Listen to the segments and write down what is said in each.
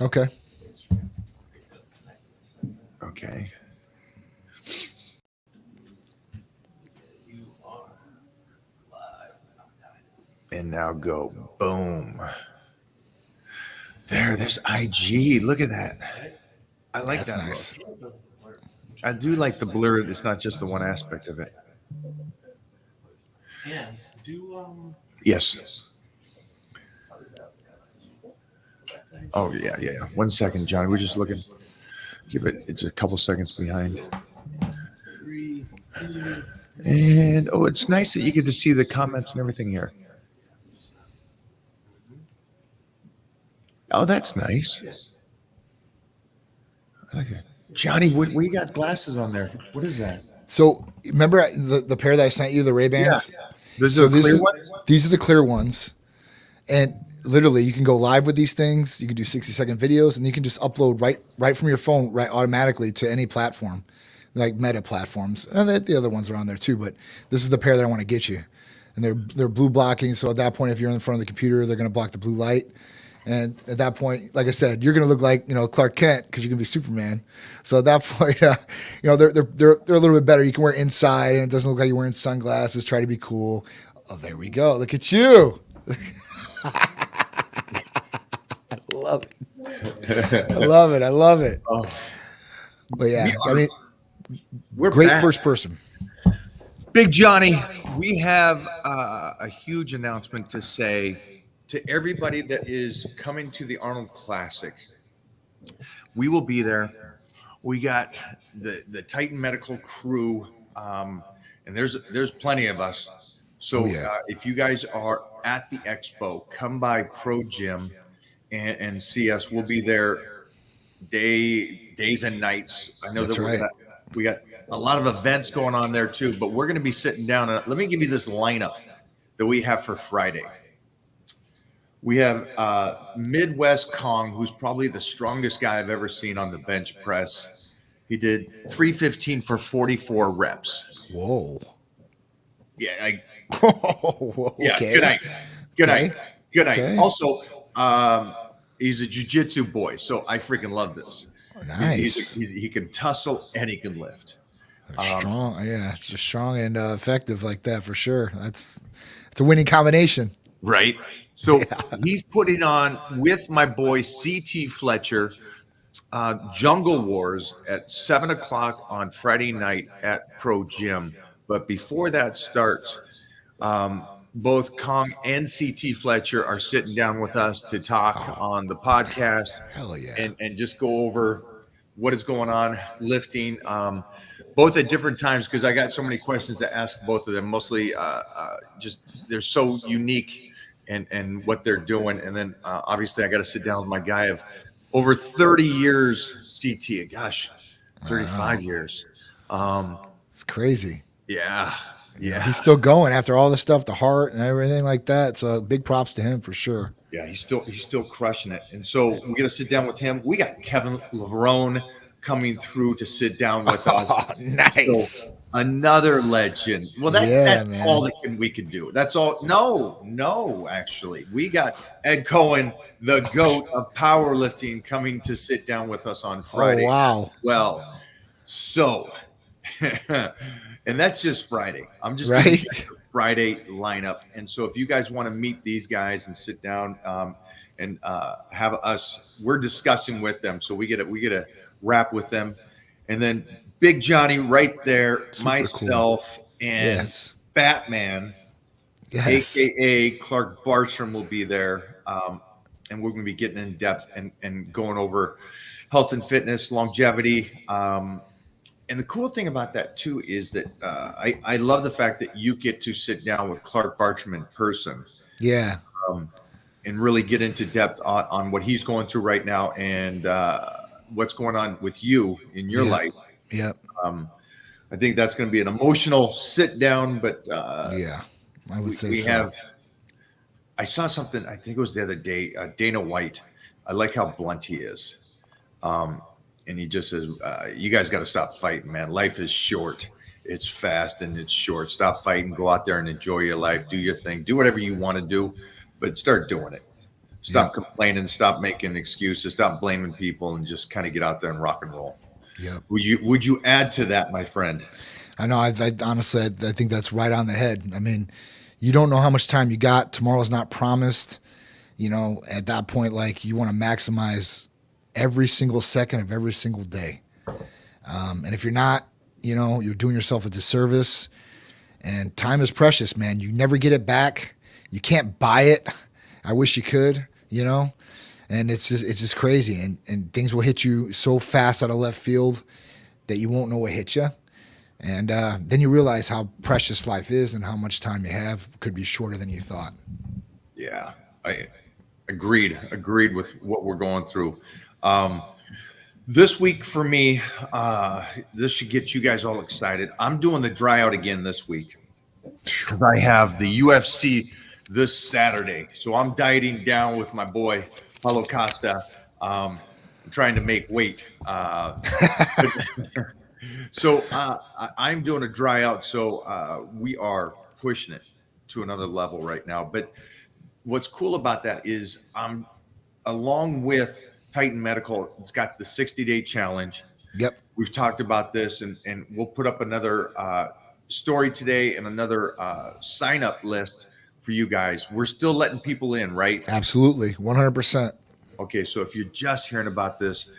Okay. Okay. And now go. Boom. There's IG. Look at that. I like That's that look. nice. I do like the blur. It's not just the one aspect of it. Yes. Oh yeah. 1 second, Johnny. We're just looking. Give it. It's a couple seconds behind. And oh, it's nice that you get to see the comments and everything here. Oh, that's nice. I like it. Johnny, what you got glasses on there? What is that? So remember the pair that I sent you, the Ray Yeah. Bans. Those So are clear ones. these are the clear ones, and literally you can go live with these things. You can do 60-second videos, and you can just upload right from your phone, right automatically to any platform, like Meta platforms. And the other ones are on there too. But this is the pair that I want to get you, and they're blue blocking. So at that point, if you're in front of the computer, they're going to block the blue light. And at that point, like I said, you're going to look like Clark Kent because you're going to be Superman. So at that point, they're a little bit better. You can wear inside, and it doesn't look like you're wearing sunglasses. Try to be cool. Oh, there we go. Look at you. I love it. I love it. I love it. Oh, But yeah, I mean, we're great back. first person. Big Johnny, we have a huge announcement to say to everybody that is coming to the Arnold Classic. We will be there. We got the Titan Medical crew, and there's plenty of us. So Oh, yeah. if you guys are at the expo, come by Pro Gym and see us. We'll be there days and nights. I know That's that right. we got a lot of events going on there too, but we're going to be sitting down. And let me give you this lineup that we have for Friday. We have Midwest Kong, who's probably the strongest guy I've ever seen on the bench press. He did 315 for 44 reps. Whoa. Yeah, Whoa. yeah. Okay. Good night. Good Okay. night. Good night. Okay. Also, he's a jiu-jitsu boy, so I freaking love this. Nice. He can tussle and he can lift. Strong. Yeah, it's just strong and effective like that for sure. It's a winning combination. Right. So he's putting on with my boy CT Fletcher, Jungle Wars at 7 o'clock on Friday night at Pro Gym. But before that starts, both Kong and CT Fletcher are sitting down with us to talk on the podcast Hell yeah. and just go over what is going on lifting, both at different times, because I got so many questions to ask both of them. Mostly just they're so unique and what they're doing. And then obviously I got to sit down with my guy of over 30 years CT. Gosh, 35 years. It's crazy. Yeah. He's still going after all the stuff, the heart and everything like that. So big props to him for sure. Yeah, he's still crushing it. And so we're gonna sit down with him. We got Kevin Levrone coming through to sit down with us. Nice. So, another legend. Well, that's man. all that we can do. That's all. No, actually, we got Ed Cohen, the GOAT of powerlifting, coming to sit down with us on Friday. Oh, wow. Well, so, and that's just Friday. I'm just Right. gonna check the Friday lineup. And so if you guys want to meet these guys and sit down and have us, we're discussing with them. So we get a wrap with them. And then Big Johnny right there, Super myself, and Yes. Batman, Yes. AKA Clark Bartram, will be there. And we're going to be getting in depth and going over health and fitness, longevity. And the cool thing about that too is that I love the fact that you get to sit down with Clark Bartram in person. Yeah. And really get into depth on what he's going through right now and what's going on with you in your life. Yep. I think that's going to be an emotional sit down, but Yeah. I would say we so. have. I saw something. I think it was the other day. Dana White. I like how blunt he is, and he just says, "You guys got to stop fighting, man. Life is short. It's fast and it's short. Stop fighting. Go out there and enjoy your life. Do your thing. Do whatever you want to do, but start doing it." Stop complaining, stop making excuses, stop blaming people, and just kind of get out there and rock and roll. Yep. Would you add to that, my friend? I know. I honestly, I think that's right on the head. I mean, you don't know how much time you got. Tomorrow's not promised. You know, at that point, like you want to maximize every single second of every single day. And if you're not, you know, you're doing yourself a disservice. And time is precious, man. You never get it back. You can't buy it. I wish you could, you know. And it's just crazy. And things will hit you so fast out of left field that you won't know what hit you. And then you realize how precious life is and how much time you have could be shorter than you thought. Yeah, I agreed with what we're going through. This week for me, this should get you guys all excited. I'm doing the dry out again this week because I have the UFC this Saturday. So I'm dieting down with my boy, Paulo Costa. I'm trying to make weight. So I'm doing a dry out. So we are pushing it to another level right now. But what's cool about that is I'm along with Titan Medical. It's got the 60-day challenge. Yep. We've talked about this, and we'll put up another story today and another sign-up list for you guys. We're still letting people in, right? Absolutely. 100%. Okay, so if you're just hearing about this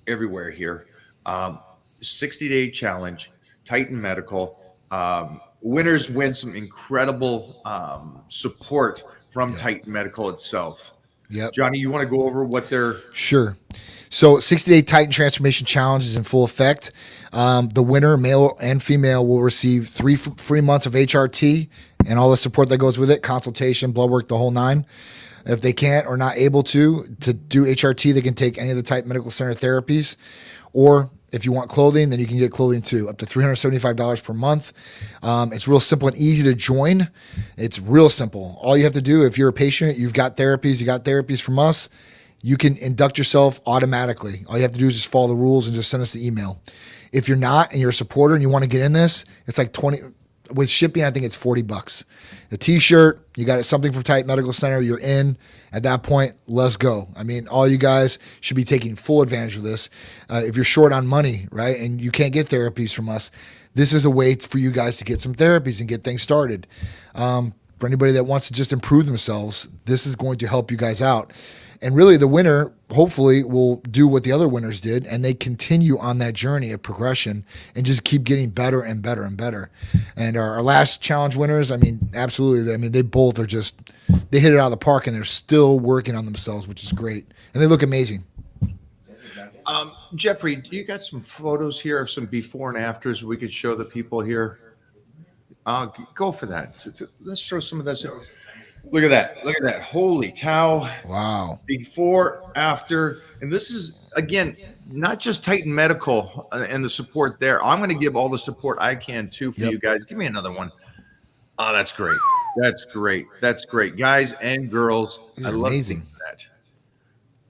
everywhere here, 60-day challenge, Titan Medical. Winners win some incredible support from Titan Medical itself. Yep. Johnny, you want to go over what they're... Sure. So 60-day Titan Transformation Challenge is in full effect. The winner, male and female, will receive 3 free months of HRT and all the support that goes with it, consultation, blood work, the whole 9. If they can't or not able to do HRT, they can take any of the Titan Medical Center therapies. Or if you want clothing, then you can get clothing too, up to $375 per month. It's real simple and easy to join. It's real simple. All you have to do, if you're a patient, you got therapies from us, you can induct yourself automatically. All you have to do is just follow the rules and just send us the email. If you're not and you're a supporter and you want to get in this, it's like 20 with shipping. I think it's $40. A t-shirt, you got something from Titan Medical Center, you're in. At that point, let's go. I mean, all you guys should be taking full advantage of this. If you're short on money, right, and you can't get therapies from us, this is a way for you guys to get some therapies and get things started. For anybody that wants to just improve themselves, this is going to help you guys out. And really, the winner, hopefully, will do what the other winners did, and they continue on that journey of progression and just keep getting better and better and better. And our last challenge winners, I mean, absolutely. I mean, they both are just, they hit it out of the park, and they're still working on themselves, which is great. And they look amazing. Jeffrey, do you got some photos here of some before and afters we could show the people here? Go for that. Let's show some of this. Look at that. Look at that. Holy cow. Wow. Before, after. And this is, again, not just Titan Medical and the support there. I'm going to give all the support I can, too, for you guys. Give me another one. Oh, that's great. That's great. That's great. Guys and girls, I love amazing. That.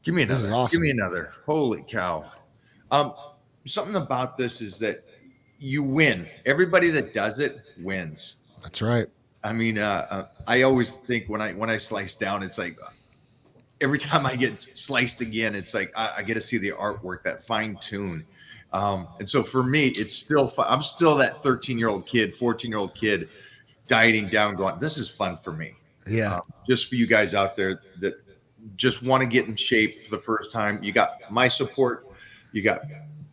Give me another. This is awesome. Give me another. Holy cow. Something about this is that you win. Everybody that does it wins. That's right. I mean, I always think when I slice down, it's like every time I get sliced again, it's like I get to see the artwork, that fine tune. And so for me, it's still fun. I'm still that 13-year-old kid, 14-year-old kid dieting down, going, this is fun for me. Yeah. Just for you guys out there that just want to get in shape for the first time. You got my support. You got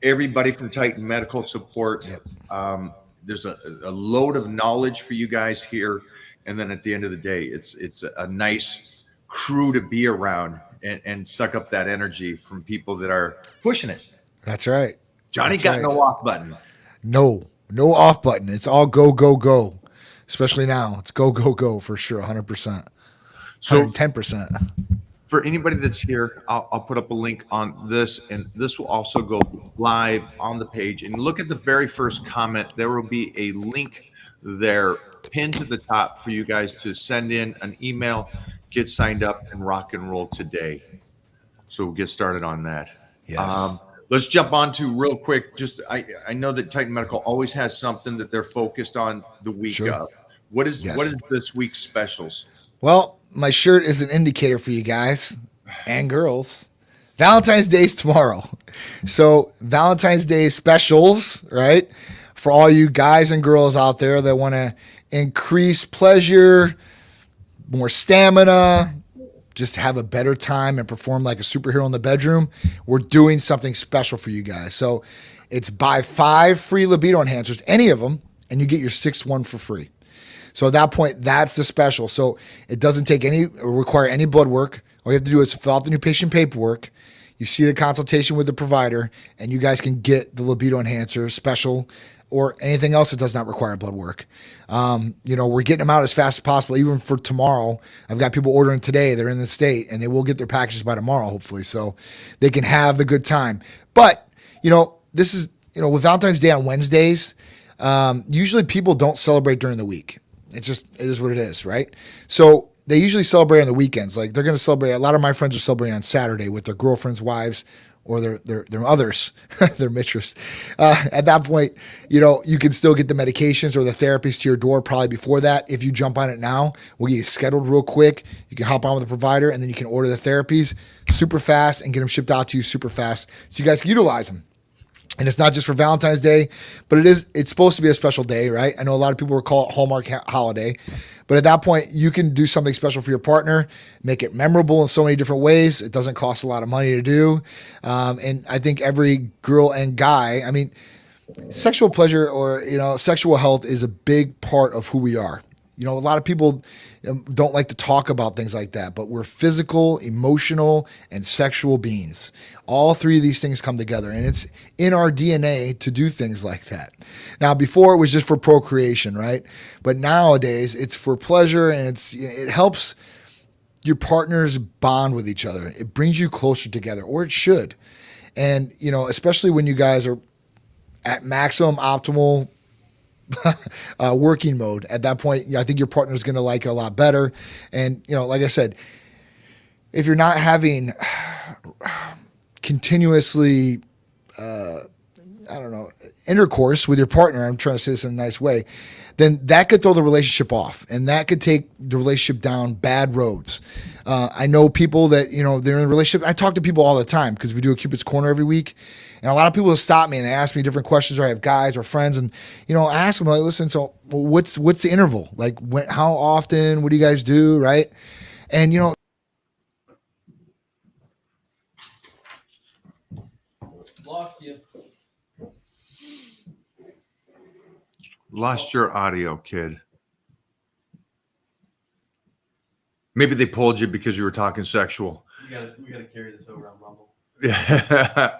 everybody from Titan Medical support. Yep. There's a load of knowledge for you guys here. And then at the end of the day, it's a nice crew to be around and suck up that energy from people that are pushing it. That's right. Johnny That's got right. no off button. No off button. It's all go, go, go. Especially now. It's go, go, go for sure. 100%. So 110%. For anybody that's here, I'll put up a link on this, and this will also go live on the page. And look at the very first comment. There will be a link there pinned to the top for you guys to send in an email, get signed up, and rock and roll today. So we'll get started on that. Yes. Let's jump on to real quick. Just I know that Titan Medical always has something that they're focused on the week Sure. of. What is this week's specials? Well, my shirt is an indicator for you guys and girls. Valentine's Day is tomorrow. So Valentine's Day specials, right? For all you guys and girls out there that want to increase pleasure, more stamina, just have a better time and perform like a superhero in the bedroom, we're doing something special for you guys. So it's buy 5 free libido enhancers, any of them, and you get your 6th one for free. So at that point, that's the special. So it doesn't take any or require any blood work. All you have to do is fill out the new patient paperwork. You see the consultation with the provider, and you guys can get the libido enhancer special or anything else that does not require blood work. We're getting them out as fast as possible, even for tomorrow. I've got people ordering today. They're in the state, and they will get their packages by tomorrow, hopefully, so they can have the good time. But, this is, with Valentine's Day on Wednesdays, usually people don't celebrate during the week. It is what it is, right? So they usually celebrate on the weekends. Like they're going to celebrate. A lot of my friends are celebrating on Saturday with their girlfriends, wives, or their others, their mistress. At that point, you can still get the medications or the therapies to your door probably before that. If you jump on it now, we'll get you scheduled real quick. You can hop on with the provider, and then you can order the therapies super fast and get them shipped out to you super fast so you guys can utilize them. And it's not just for Valentine's Day, but it's supposed to be a special day, right? I know a lot of people will call it Hallmark holiday, but at that point, you can do something special for your partner, make it memorable in so many different ways. It doesn't cost a lot of money to do. And I think every girl and guy, sexual pleasure or, sexual health is a big part of who we are. A lot of people don't like to talk about things like that, but we're physical, emotional, and sexual beings. All 3 of these things come together, and it's in our DNA to do things like that. Now, before it was just for procreation, right? But nowadays it's for pleasure, and it helps your partners bond with each other. It brings you closer together, or it should. And, especially when you guys are at maximum optimal working mode. At that point, I think your partner is going to like it a lot better. And, like I said, if you're not having continuously, intercourse with your partner, I'm trying to say this in a nice way, then that could throw the relationship off, and that could take the relationship down bad roads. I know people that, they're in a relationship. I talk to people all the time because we do a Cupid's Corner every week. And a lot of people will stop me and they ask me different questions, or I have guys or friends, and I ask them, like, listen, so what's the interval? Like, how often? What do you guys do, right? And lost you. Lost your audio, kid. Maybe they pulled you because you were talking sexual. We gotta carry this over on Rumble. Yeah.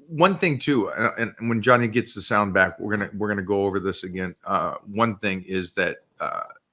One thing too, and when Johnny gets the sound back, we're gonna go over this again. One thing is that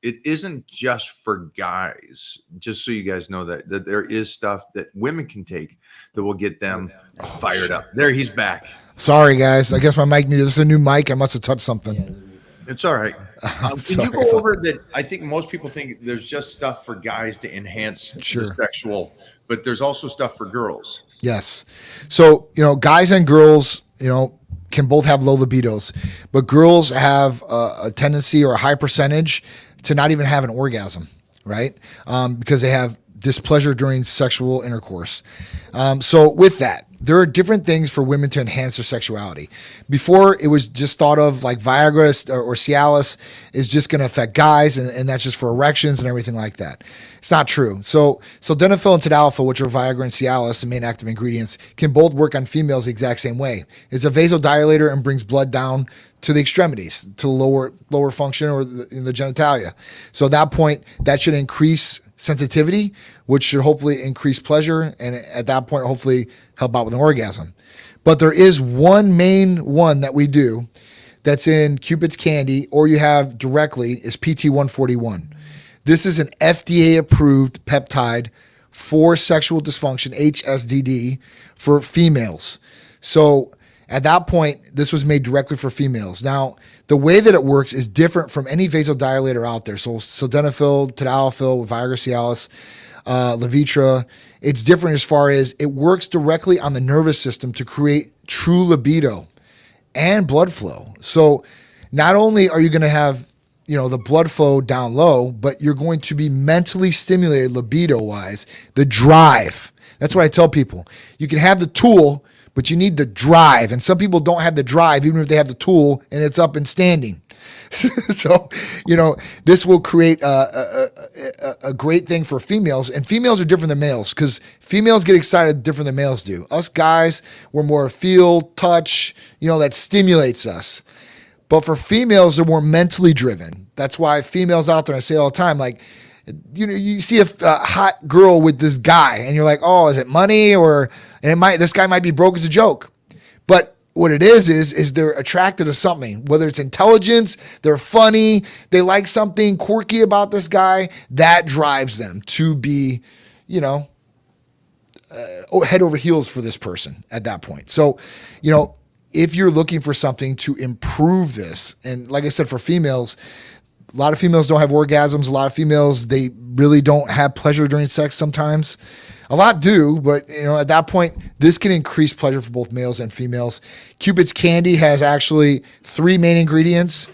it isn't just for guys. Just so you guys know that there is stuff that women can take that will get them fired up. There, he's back. Sorry, guys. I guess my mic muted. This is a new mic. I must have touched something. It's all right. Can you go over that? I think most people think there's just stuff for guys to enhance the sexual, but there's also stuff for girls. Yes. So, guys and girls, can both have low libidos, but girls have a tendency or a high percentage to not even have an orgasm, right? Because they have displeasure during sexual intercourse. So with that, there are different things for women to enhance their sexuality. Before, it was just thought of like Viagra or Cialis is just going to affect guys, and that's just for erections and everything like that. It's not true. So sildenafil and tadalafil, which are Viagra and Cialis, the main active ingredients, can both work on females the exact same way. It's a vasodilator and brings blood down to the extremities, to lower function or in the genitalia. So at that point, that should increase sensitivity, which should hopefully increase pleasure, and at that point, hopefully help out with an orgasm. But there is one main one that we do that's in Cupid's Candy, or you have directly, is PT141. This is an FDA-approved peptide for sexual dysfunction, HSDD, for females. So at that point, this was made directly for females. Now, the way that it works is different from any vasodilator out there. So sildenafil, tadalafil, Viagra, Cialis, Levitra, it's different as far as it works directly on the nervous system to create true libido and blood flow. So not only are you going to have, the blood flow down low, but you're going to be mentally stimulated libido wise, the drive. That's what I tell people. You can have the tool, but you need the drive. And some people don't have the drive, even if they have the tool and it's up and standing. So, this will create a great thing for females. And females are different than males because females get excited different than males do. Us guys, we're more feel, touch, that stimulates us. But for females, they're more mentally driven. That's why females out there, I say it all the time, like, you see a hot girl with this guy and you're like, oh, is it money? This guy might be broke as a joke. But what it is they're attracted to something, whether it's intelligence, they're funny, they like something quirky about this guy, that drives them to be, head over heels for this person at that point. So, if you're looking for something to improve this, and like I said, for females, a lot of females don't have orgasms. A lot of females, they really don't have pleasure during sex sometimes. A lot do, but at that point, this can increase pleasure for both males and females. Cupid's Candy has actually 3 main ingredients,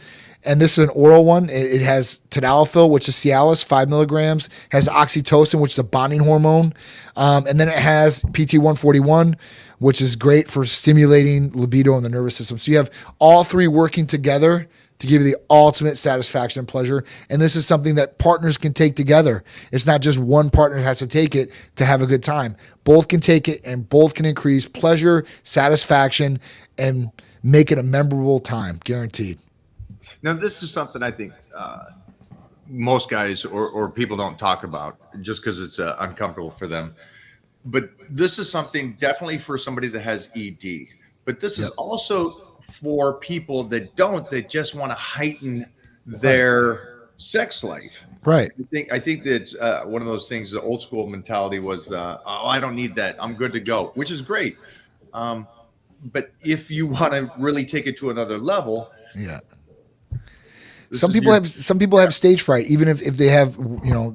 and this is an oral one. It has tadalafil, which is Cialis, 5 milligrams, has oxytocin, which is a bonding hormone, and then it has PT141, which is great for stimulating libido in the nervous system. So you have all 3 working together to give you the ultimate satisfaction and pleasure. And this is something that partners can take together. It's not just one partner has to take it to have a good time. Both can take it and both can increase pleasure, satisfaction, and make it a memorable time, guaranteed. Now, this is something I think most guys or people don't talk about just because it's uncomfortable for them. But this is something definitely for somebody that has ED. But this is also for people that just want to heighten their sex life. Right. I think that one of those things, the old school mentality was, I don't need that. I'm good to go, which is great. But if you want to really take it to another level. Yeah. Some people have stage fright, even if they have,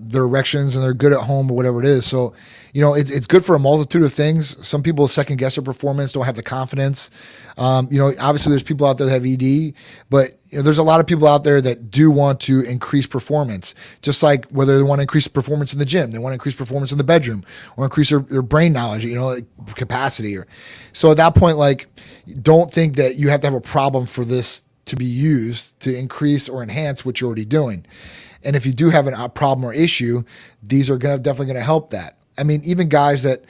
their erections and they're good at home or whatever it is. So, it's good for a multitude of things. Some people second guess their performance, don't have the confidence. Obviously there's people out there that have ED, but there's a lot of people out there that do want to increase performance, just like whether they want to increase performance in the gym, they want to increase performance in the bedroom, or increase their brain knowledge, capacity. So at that point, don't think that you have to have a problem for this to be used to increase or enhance what you're already doing. And if you do have a problem or issue, these are definitely going to help that. I mean, even guys that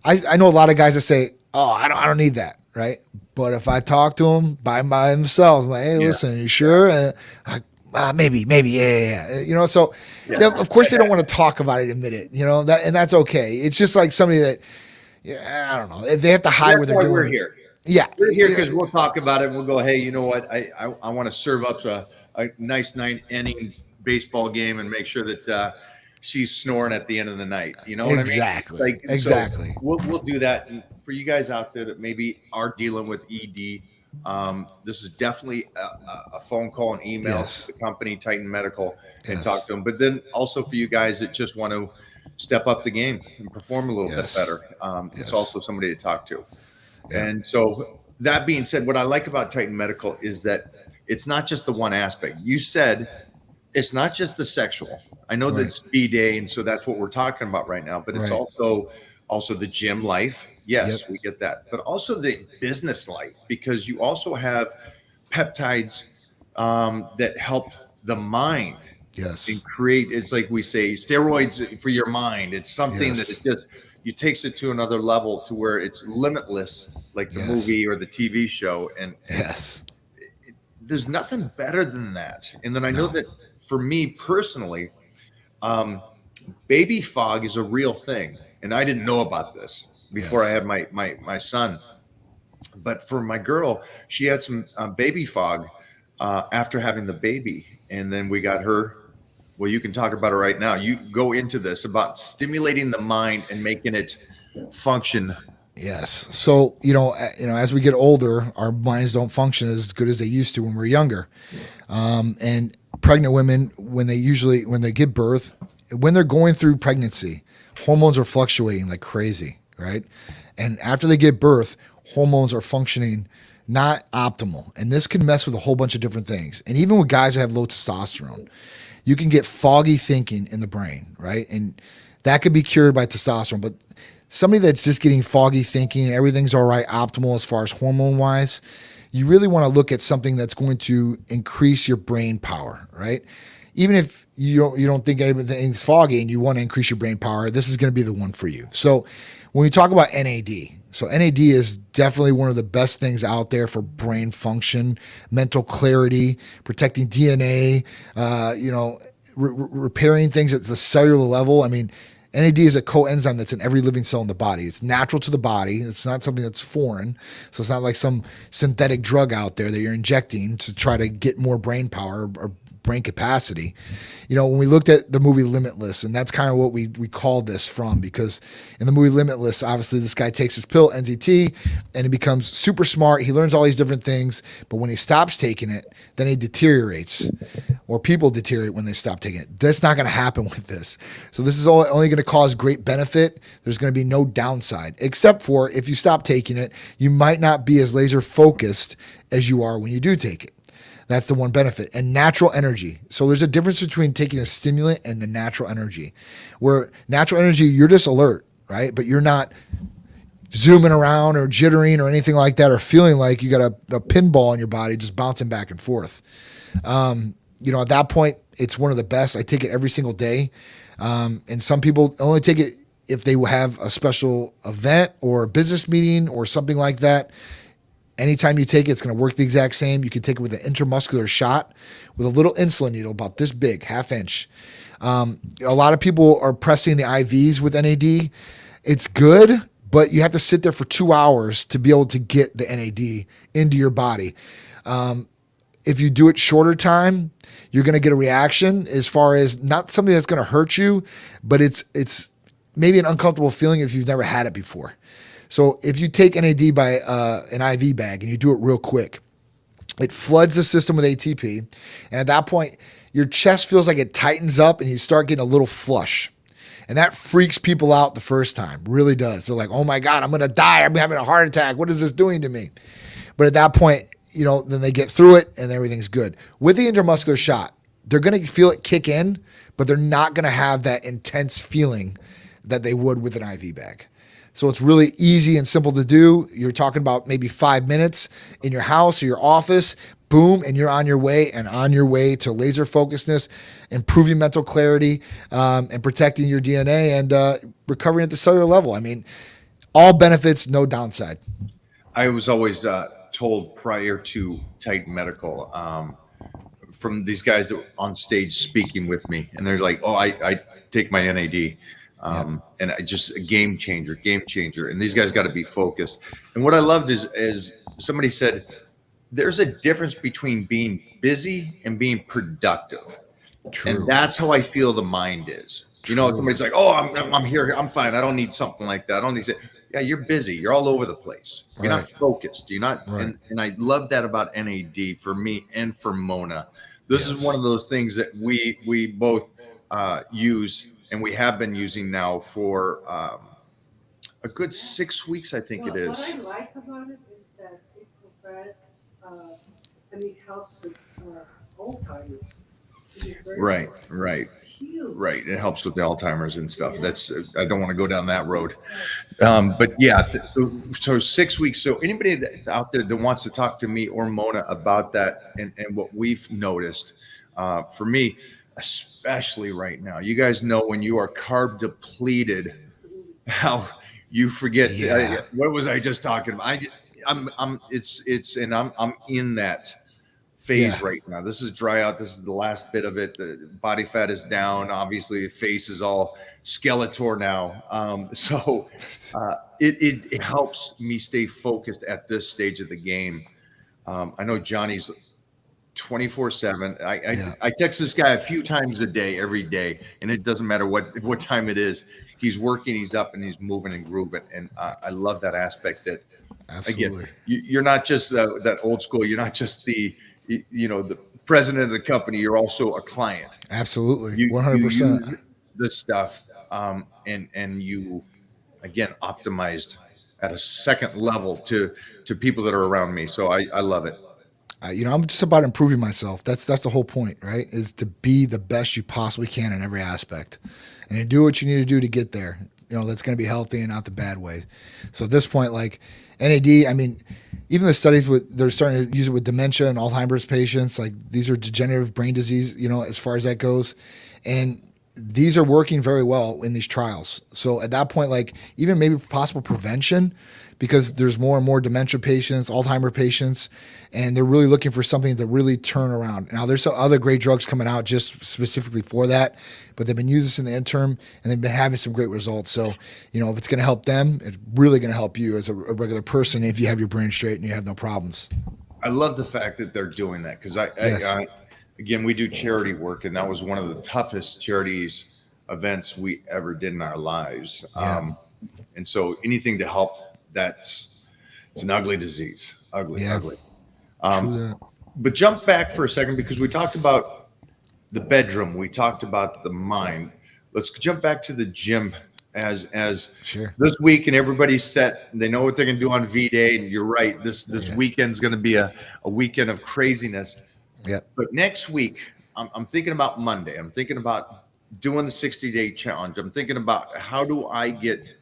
I know a lot of guys that say, oh, I don't need that. Right. But if I talk to them by themselves, I'm like, hey, listen, are you sure? Maybe. Yeah. So of course they don't want to talk about it, admit it, and that's okay. It's just like somebody that, I don't know, if they have to hide what they're doing. We're here. Yeah. We're here because we'll talk about it. We'll go, hey, you know what? I want to serve up a nice 9-inning baseball game and make sure that she's snoring at the end of the night. You know what exactly. I mean? Exactly. So we'll do that. And for you guys out there that maybe are dealing with ED, this is definitely a phone call and email to the company, Titan Medical, and talk to them. But then also for you guys that just want to step up the game and perform a little bit better, it's also somebody to talk to. And so that being said, what I like about Titan Medical is that it's not just the one aspect. You said it's not just the sexual. I know that it's B-Day, and so that's what we're talking about right now, but it's also the gym life. Yes, we get that. But also the business life, because you also have peptides that help the mind. Yes. And create, it's like we say, steroids for your mind. It's something that it just takes it to another level to where it's limitless, like the movie or the TV show. And there's nothing better than that. And then I know that for me personally, baby fog is a real thing. And I didn't know about this before I had my son. But for my girl, she had some baby fog after having the baby. And then we got her. Well, you can talk about it right now. You go into this about stimulating the mind and making it function. Yes. So, as we get older, our minds don't function as good as they used to when we were younger. And pregnant women, when they give birth, when they're going through pregnancy, hormones are fluctuating like crazy, right? And after they give birth, hormones are functioning not optimal. And this can mess with a whole bunch of different things. And even with guys that have low testosterone, you can get foggy thinking in the brain, right? And that could be cured by testosterone. But somebody that's just getting foggy thinking, everything's all right, optimal as far as hormone wise, you really want to look at something that's going to increase your brain power, right? Even if you don't think everything's foggy and you want to increase your brain power, this is going to be the one for you. So when we talk about NAD, so NAD is definitely one of the best things out there for brain function, mental clarity, protecting DNA, repairing things at the cellular level. I mean, NAD is a coenzyme that's in every living cell in the body. It's natural to the body. It's not something that's foreign. So it's not like some synthetic drug out there that you're injecting to try to get more brain power or brain capacity. When we looked at the movie Limitless, and that's kind of what we called this from, because in the movie Limitless, obviously this guy takes his pill, NZT, and he becomes super smart. He learns all these different things, but when he stops taking it, then he deteriorates, or people deteriorate when they stop taking it. That's not going to happen with this. So this is only going to cause great benefit. There's going to be no downside, except for if you stop taking it, you might not be as laser focused as you are when you do take it. That's the one benefit. And natural energy. So there's a difference between taking a stimulant and the natural energy. Where natural energy, you're just alert, right? But you're not zooming around or jittering or anything like that, or feeling like you got a pinball in your body just bouncing back and forth. At that point, it's one of the best. I take it every single day. And some people only take it if they have a special event or a business meeting or something like that. Anytime you take it, it's going to work the exact same. You can take it with an intramuscular shot with a little insulin needle about this big, 1/2 inch. A lot of people are pressing the IVs with NAD. It's good, but you have to sit there for 2 hours to be able to get the NAD into your body. If you do it shorter time, you're going to get a reaction, as far as not something that's going to hurt you, but it's maybe an uncomfortable feeling if you've never had it before. So if you take NAD by an IV bag and you do it real quick, it floods the system with ATP. And at that point, your chest feels like it tightens up and you start getting a little flush. And that freaks people out the first time, really does. They're like, oh my God, I'm going to die. I'm having a heart attack. What is this doing to me? But at that point, then they get through it and everything's good. With the intramuscular shot, they're going to feel it kick in, but they're not going to have that intense feeling that they would with an IV bag. So it's really easy and simple to do. You're talking about maybe 5 minutes in your house or your office, boom, and you're on your way to laser focusedness, improving mental clarity, and protecting your DNA and recovering at the cellular level. I mean, all benefits, no downside. I was always told prior to Titan Medical from these guys that were on stage speaking with me, and they're like, oh, I take my NAD. And I just a game changer. And these guys got to be focused. And what I loved is somebody said, there's a difference between being busy and being productive. True. And that's how I feel the mind is. True. Somebody's like, oh, I'm here. I'm fine. I don't need something like that. I don't need to. Yeah, you're busy. You're all over the place. You're not focused. You're not. Right. And I love that about NAD for me and for Mona. This is one of those things that we both use. And we have been using now for a good 6 weeks, I think it is. What I like about it is that it prevents, it helps with Alzheimer's. Right. It helps with the Alzheimer's and stuff. That's I don't want to go down that road. But yeah, so 6 weeks. So anybody that's out there that wants to talk to me or Mona about that and what we've noticed, for me, especially right now, you guys know when you are carb depleted, how you forget. What was I just talking about? I'm in that phase right now. This is dry out. This is the last bit of it. The body fat is down. Obviously, the face is all Skeletor now. So it helps me stay focused at this stage of the game. I know Johnny's 24/7. I text this guy a few times a day, every day, and it doesn't matter what time it is. He's working, he's up, and he's moving and grooving, and I love that aspect. That absolutely, again, you're not just that old school. You're not just the president of the company. You're also a client. Absolutely, 100%. This stuff, and you again optimized at a second level to people that are around me. So I love it. I'm just about improving myself. That's the whole point, right? Is to be the best you possibly can in every aspect, and to do what you need to do to get there. That's going to be healthy and not the bad way. So at this point, like NAD, I mean, even the studies they're starting to use it with dementia and Alzheimer's patients. Like these are degenerative brain disease, as far as that goes, and these are working very well in these trials. So at that point, like even maybe possible prevention, because there's more and more dementia patients, Alzheimer patients, and they're really looking for something to really turn around. Now, there's some other great drugs coming out just specifically for that, but they've been using this in the interim, and they've been having some great results. So, if it's going to help them, it's really going to help you as a regular person if you have your brain straight and you have no problems. I love the fact that they're doing that because again, we do charity work, and that was one of the toughest charities events we ever did in our lives. Yeah. And so anything to help, it's an ugly disease, ugly. True that. But jump back for a second because we talked about the bedroom. We talked about the mind. Let's jump back to the gym as Sure. this week, and everybody's set. They know what they're going to do on V-Day, and you're right. This weekend's going to be a weekend of craziness. Yeah. But next week, I'm thinking about Monday. I'm thinking about doing the 60-day challenge. I'm thinking about how do I get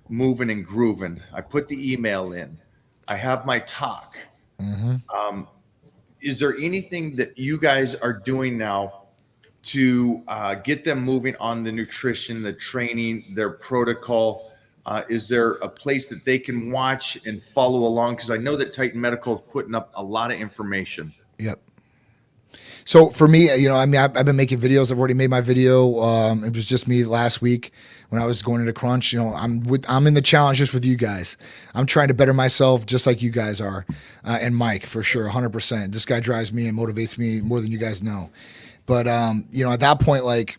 moving and grooving. I put the email in. I have my talk. Mm-hmm. Is there anything that you guys are doing now to get them moving on the nutrition, the training, their protocol? Is there a place that they can watch and follow along? Because I know that Titan Medical is putting up a lot of information. Yep. So for me, I've been making videos. I've already made my video. It was just me last week when I was going into Crunch. I'm in the challenge just with you guys. I'm trying to better myself just like you guys are. And Mike, for sure, 100%. This guy drives me and motivates me more than you guys know. But, at that point, like,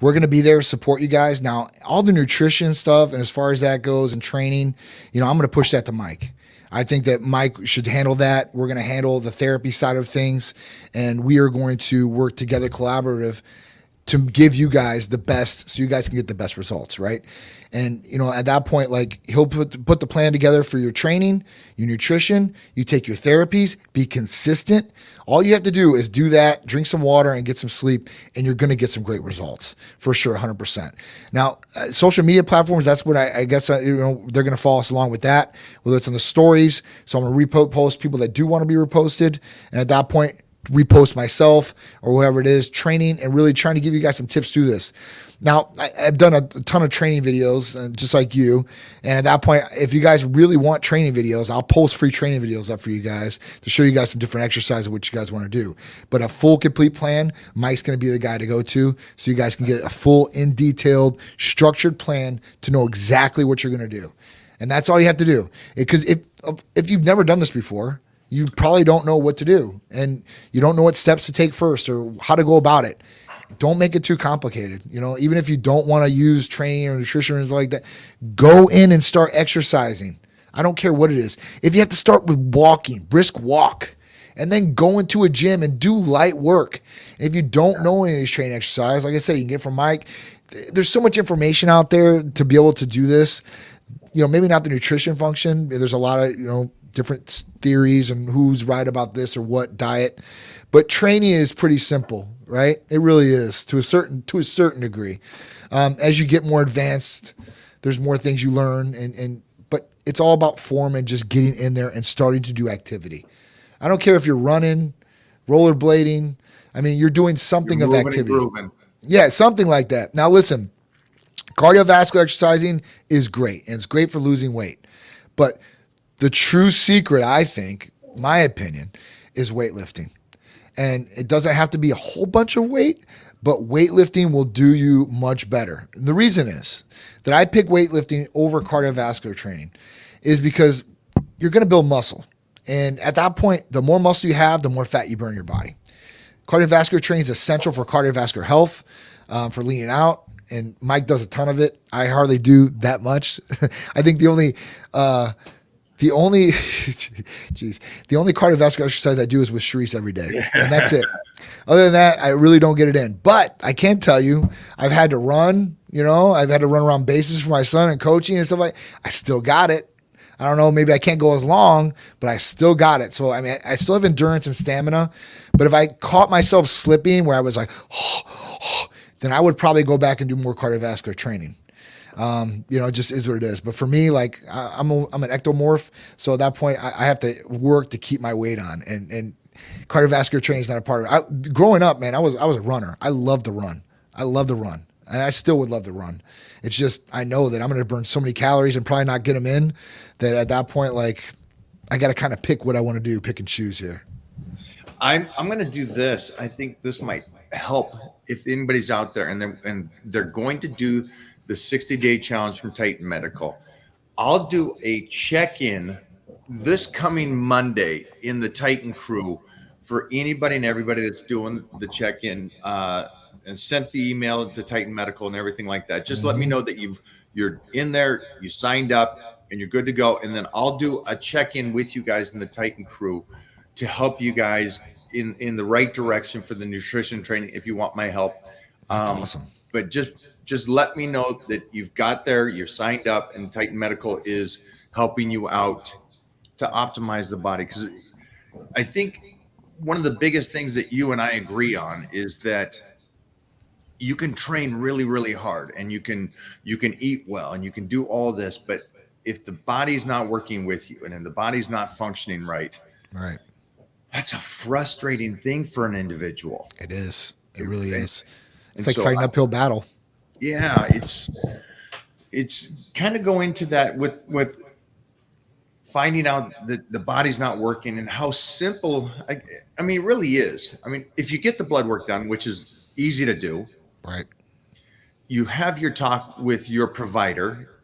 we're going to be there to support you guys. Now, all the nutrition stuff, and as far as that goes and training, I'm going to push that to Mike. I think that Mike should handle that. We're going to handle the therapy side of things, and we are going to work together collaborative to give you guys the best so you guys can get the best results, right? And, at that point, like, he'll put the plan together for your training, your nutrition, you take your therapies, be consistent. All you have to do is do that, drink some water and get some sleep, and you're going to get some great results for sure, 100%. Now, social media platforms, that's what I guess, they're going to follow us along with that, whether it's on the stories. So I'm going to repost people that do want to be reposted. And at that point, repost myself or whoever it is, training and really trying to give you guys some tips through this. Now, I've done a ton of training videos, just like you. And at that point, if you guys really want training videos, I'll post free training videos up for you guys to show you guys some different exercises of what you guys want to do. But a full, complete plan, Mike's going to be the guy to go to so you guys can get a full, in-detailed, structured plan to know exactly what you're going to do. And that's all you have to do. Because if you've never done this before, you probably don't know what to do. And you don't know what steps to take first or how to go about it. Don't make it too complicated. Even if you don't want to use training or nutrition or anything like that, go in and start exercising. I don't care what it is. If you have to start with walking, brisk walk, and then go into a gym and do light work. And if you don't know any of these training exercises, like I said, you can get from Mike. There's so much information out there to be able to do this. Maybe not the nutrition function. There's a lot of, different theories and who's right about this or what diet. But training is pretty simple, right? It really is to a certain degree. As you get more advanced, there's more things you learn, but it's all about form and just getting in there and starting to do activity. I don't care if you're running, rollerblading. I mean, you're doing something of activity. Yeah, something like that. Now listen, cardiovascular exercising is great, and it's great for losing weight. But the true secret, I think, my opinion, is weightlifting. And it doesn't have to be a whole bunch of weight, but weightlifting will do you much better. And the reason is that I pick weightlifting over cardiovascular training is because you're going to build muscle. And at that point, the more muscle you have, the more fat you burn in your body. Cardiovascular training is essential for cardiovascular health, for leaning out. And Mike does a ton of it. I hardly do that much. I think the only cardiovascular exercise I do is with Sharice every day. And that's it. Other than that, I really don't get it in. But I can tell you, I've had to run, I've had to run around bases for my son and coaching and stuff like that. I still got it. I don't know, maybe I can't go as long, but I still got it. So, I mean, I still have endurance and stamina. But if I caught myself slipping where I was like, then I would probably go back and do more cardiovascular training. It just is what it is. But for me, like I'm an ectomorph. So at that point, I have to work to keep my weight on, and cardiovascular training is not a part of it. Growing up, man, I was a runner. I loved to run. And I still would love to run. It's just, I know that I'm going to burn so many calories and probably not get them in, that at that point, like, I got to kind of pick what I want to do, pick and choose here. I'm going to do this. I think this might help if anybody's out there and they're going to do the 60-day challenge from Titan Medical. I'll do a check-in this coming Monday in the Titan crew for anybody and everybody that's doing the check-in, and sent the email to Titan Medical and everything like that. Just let me know that you're in there, you signed up, and you're good to go. And then I'll do a check-in with you guys in the Titan crew to help you guys in the right direction for the nutrition training if you want my help. That's awesome. But just let me know that you've got there, you're signed up, and Titan Medical is helping you out to optimize the body. Because I think one of the biggest things that you and I agree on is that you can train really, really hard, and you can eat well, and you can do all this, but if the body's not working with you and then the body's not functioning right, that's a frustrating thing for an individual. It is. It really is. It's And like so fighting an uphill battle. Yeah, it's kind of going to that with finding out that the body's not working and how simple. I mean, it really is. I mean, if you get the blood work done, which is easy to do, right? You have your talk with your provider.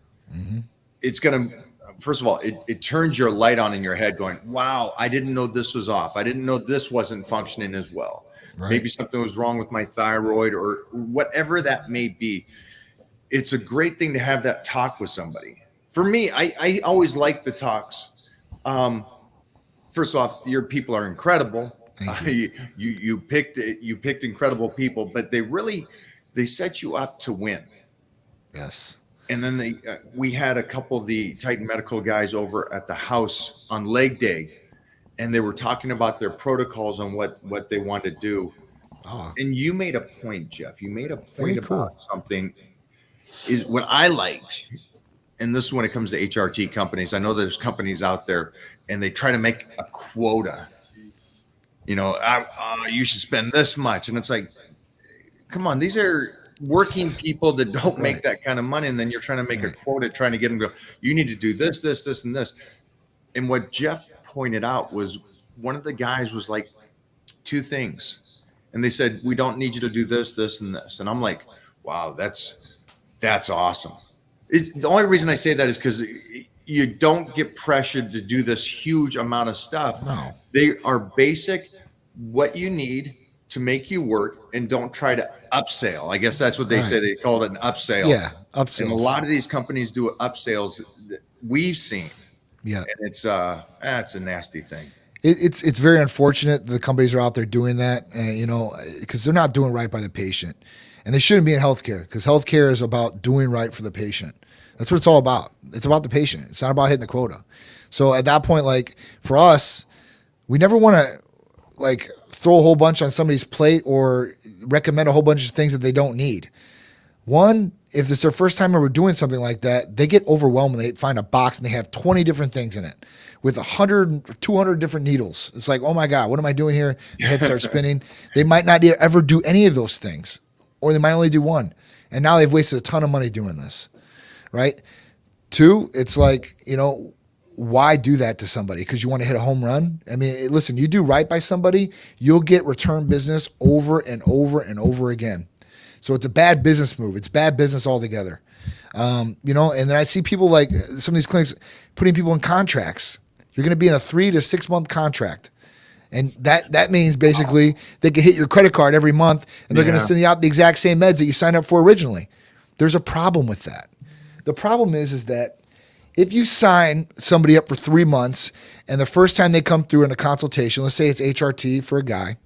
It's going to, first of all, it turns your light on in your head going, wow, I didn't know this was off. I didn't know this wasn't functioning as well. Right. Maybe something was wrong with my thyroid or whatever that may be. It's a great thing to have that talk with somebody. For me, I always like the talks. First off, your people are incredible. You picked incredible people, but they set you up to win. Yes. And then we had a couple of the Titan Medical guys over at the house on leg day, and they were talking about their protocols on what they want to do. And you made a point, Jeff. You made a point about something is what I liked. And this is when it comes to HRT companies. I know there's companies out there and they try to make a quota. You should spend this much. And it's like, come on, these are working people that don't make that kind of money. And then you're trying to make a quota, trying to get them to go, you need to do this, this, this, and this. And what Jeff pointed out was one of the guys was like, two things. And they said, we don't need you to do this, this, and this. And I'm like, wow, that's awesome. The only reason I say that is because you don't get pressured to do this huge amount of stuff. No. They are basic, what you need to make you work, and don't try to upsell. I guess that's what they say. They call it an upsell. Yeah, upsells. And a lot of these companies do upsells that we've seen. Yeah. And it's a nasty thing. It's very unfortunate that the companies are out there doing that, because they're not doing right by the patient. And they shouldn't be in healthcare, because healthcare is about doing right for the patient. That's what it's all about. It's about the patient. It's not about hitting the quota. So at that point, like for us, we never want to throw a whole bunch on somebody's plate or recommend a whole bunch of things that they don't need. One, if it's their first time ever doing something like that, they get overwhelmed when they find a box and they have 20 different things in it with 100, 200 different needles. It's like, oh my God, what am I doing here? Their head starts spinning. They might not ever do any of those things, or they might only do one. And now they've wasted a ton of money doing this, right? Two, it's like, why do that to somebody? Because you want to hit a home run? I mean, listen, you do right by somebody, you'll get return business over and over and over again. So it's a bad business move. It's bad business altogether. And then I see people like some of these clinics putting people in contracts. You're going to be in a 3 to 6 month contract. And that means basically they can hit your credit card every month and they're going to send you out the exact same meds that you signed up for originally. There's a problem with that. The problem is that if you sign somebody up for 3 months and the first time they come through in a consultation, let's say it's HRT for a guy,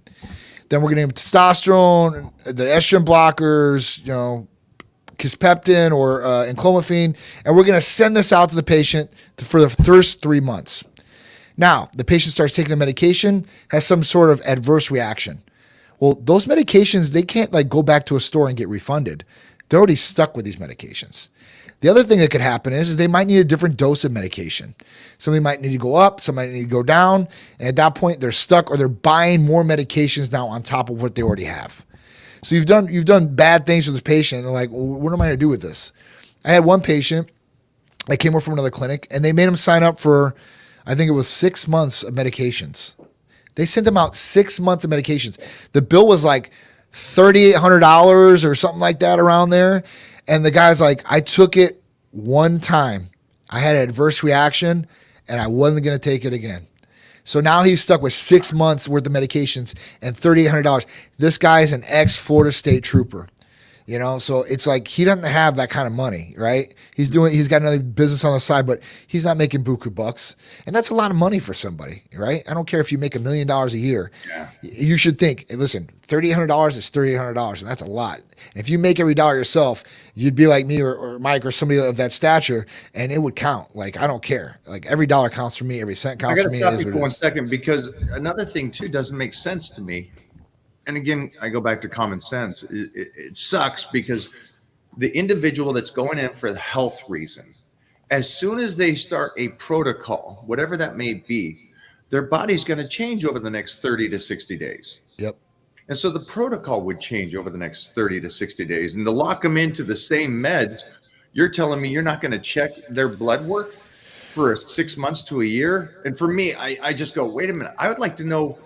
then we're going to give them testosterone, the estrogen blockers, Kisspeptin or enclomiphene, and we're going to send this out to the patient for the first 3 months. Now, the patient starts taking the medication, has some sort of adverse reaction. Well, those medications, they can't like go back to a store and get refunded. They're already stuck with these medications. The other thing that could happen is they might need a different dose of medication. Somebody might need to go up, somebody might need to go down, and at that point they're stuck or they're buying more medications now on top of what they already have. So you've done bad things with this patient, and they're like, well, what am I going to do with this? I had one patient that came over from another clinic, and they made him sign up for, I think it was 6 months of medications. They sent him out 6 months of medications. The bill was like $3,800 or something like that around there. And the guy's like, I took it one time. I had an adverse reaction and I wasn't going to take it again. So now he's stuck with 6 months worth of medications and $3,800. This guy is an ex-Florida State trooper. You know, so it's like he doesn't have that kind of money, right? He's got another business on the side, but he's not making buku bucks. And that's a lot of money for somebody, right? I don't care if you make $1 million a year. Yeah. You should think, hey, listen, $3,800 is $3,800, and that's a lot. And if you make every dollar yourself, you'd be like me or Mike or somebody of that stature, and it would count. Like, I don't care. Like, every dollar counts for me. Every cent counts for me. I got to stop you for 1 second, because another thing, too, doesn't make sense to me. And again, I go back to common sense. It sucks because the individual that's going in for the health reason, as soon as they start a protocol, whatever that may be, their body's going to change over the next 30 to 60 days. Yep. And so the protocol would change over the next 30 to 60 days. And to lock them into the same meds, you're telling me you're not going to check their blood work for 6 months to a year? And for me, I just go, wait a minute. I would like to know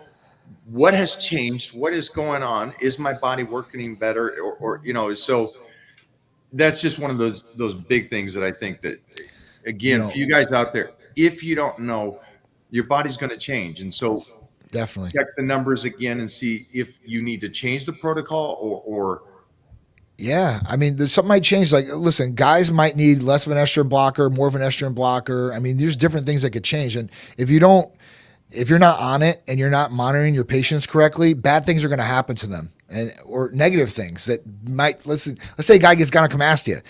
what has changed, what is going on, is my body working better, or you know. So that's just one of those big things that I think that, again, for you guys out there, if you don't know, your body's going to change. And so definitely check the numbers again and see if you need to change the protocol or yeah, I mean, there's something might change. Like, listen, guys might need less of an estrogen blocker, more of an estrogen blocker. I mean, there's different things that could change. And if you're not on it and you're not monitoring your patients correctly, bad things are going to happen to them, or negative things that might, let's say a guy gets gynecomastia.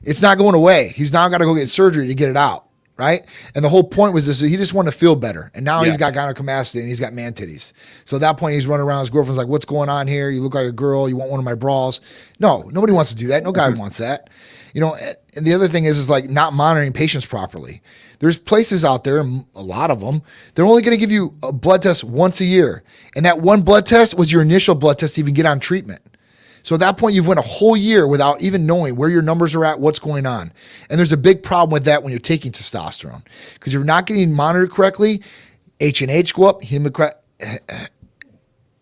It's not going away. He's now got to go get surgery to get it out, right? And the whole point was this: he just wanted to feel better. And now he's got gynecomastia and he's got man titties. So at that point, he's running around. His girlfriend's like, what's going on here? You look like a girl. You want one of my bras? No, nobody wants to do that. No guy wants that. You know, and the other thing is like not monitoring patients properly. There's places out there, a lot of them, they're only going to give you a blood test once a year. And that one blood test was your initial blood test to even get on treatment. So at that point, you've went a whole year without even knowing where your numbers are at, what's going on. And there's a big problem with that when you're taking testosterone. Because you're not getting monitored correctly, H&H go up, hemoglobin,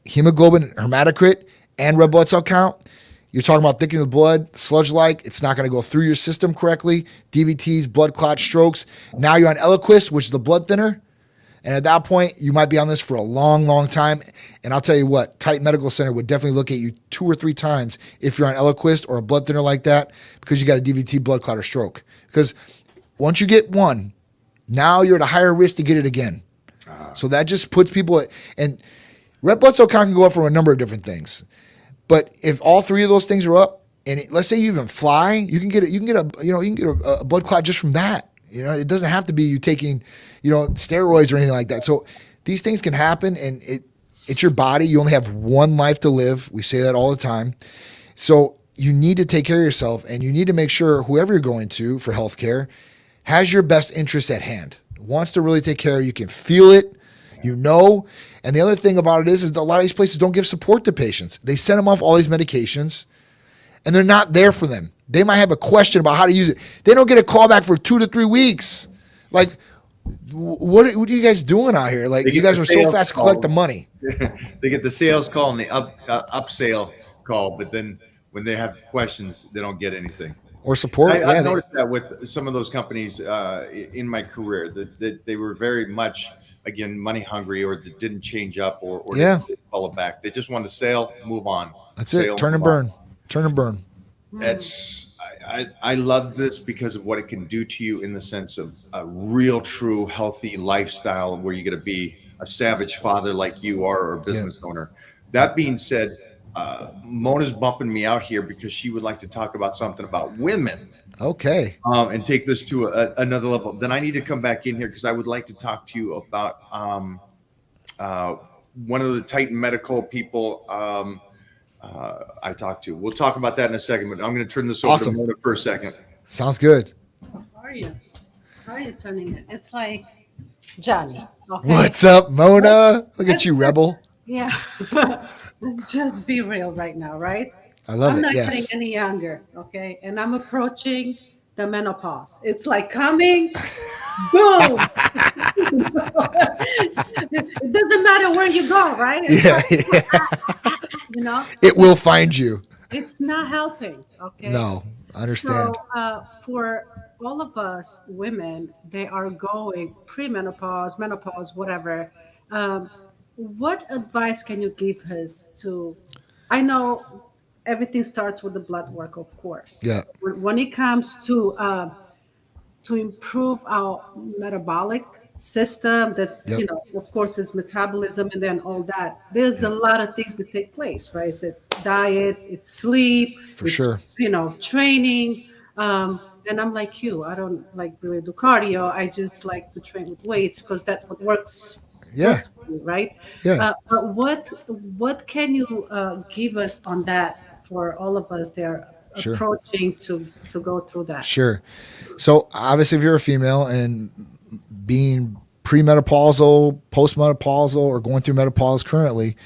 hematocrit, and red blood cell count. You're talking about thickening the blood, sludge-like. It's not going to go through your system correctly. DVTs, blood clot, strokes. Now you're on Eliquis, which is the blood thinner. And at that point, you might be on this for a long, long time. And I'll tell you what, Titan Medical Center would definitely look at you 2 or 3 times if you're on Eliquis or a blood thinner like that, because you got a DVT, blood clot, or stroke. Because once you get one, now you're at a higher risk to get it again. So that just puts people and red blood cell count can go up from a number of different things. But if all 3 of those things are up, and let's say you even fly, you can get a blood clot just from that. You know, it doesn't have to be you taking, steroids or anything like that. So these things can happen, and it's your body. You only have one life to live. We say that all the time. So you need to take care of yourself, and you need to make sure whoever you're going to for healthcare has your best interest at hand, wants to really take care of you. You can feel it, And the other thing about it is a lot of these places don't give support to patients. They send them off all these medications, and they're not there for them. They might have a question about how to use it. They don't get a call back for 2 to 3 weeks. Like, what are you guys doing out here? Like, you guys are so fast to collect the money. They get the sales call and the upsale call, but then when they have questions, they don't get anything. Or support. I noticed that with some of those companies in my career, that they were very much, again, money hungry, or that didn't change up, or didn't follow back. They just wanted to sell, move on. That's it. Turn and burn. Turn and burn. I love this because of what it can do to you in the sense of a real, true, healthy lifestyle where you're going to be a savage father like you are, or a business owner. That being said, Mona's bumping me out here because she would like to talk about something about women Okay. and take this to another level. Then I need to come back in here because I would like to talk to you about one of the Titan Medical people I talked to. We'll talk about that in a second, but I'm going to turn this over Awesome. to Mona for a second. Sounds good. How are you? How are you turning it? It's like Johnny. Okay. What's up, Mona? Look at you, rebel. Yeah. Let's just be real right now, right? I love I'm it. not Yes. getting any younger, okay? And I'm approaching the menopause. It's like coming, boom. It doesn't matter where you go, right? It's Yeah, like, yeah. you know, It will find you. it's not helping, okay? No, I understand. So, for all of us women, they are going premenopause, menopause, whatever. What advice can you give us to? I know everything starts with the blood work, of course. Yeah. When it comes to improve our metabolic system, that's Yep. of course, is metabolism, and then all that. There's a lot of things that take place, right? It's diet, it's sleep, For it's, sure. training. And I'm like you. I don't like really do cardio. I just like to train with weights because that's what works. Yeah. Works for me, right? Yeah. But what can you give us on that for all of us that are Sure. approaching to go through that? Sure. So obviously, if you're a female and being premenopausal, postmenopausal, or going through menopause currently,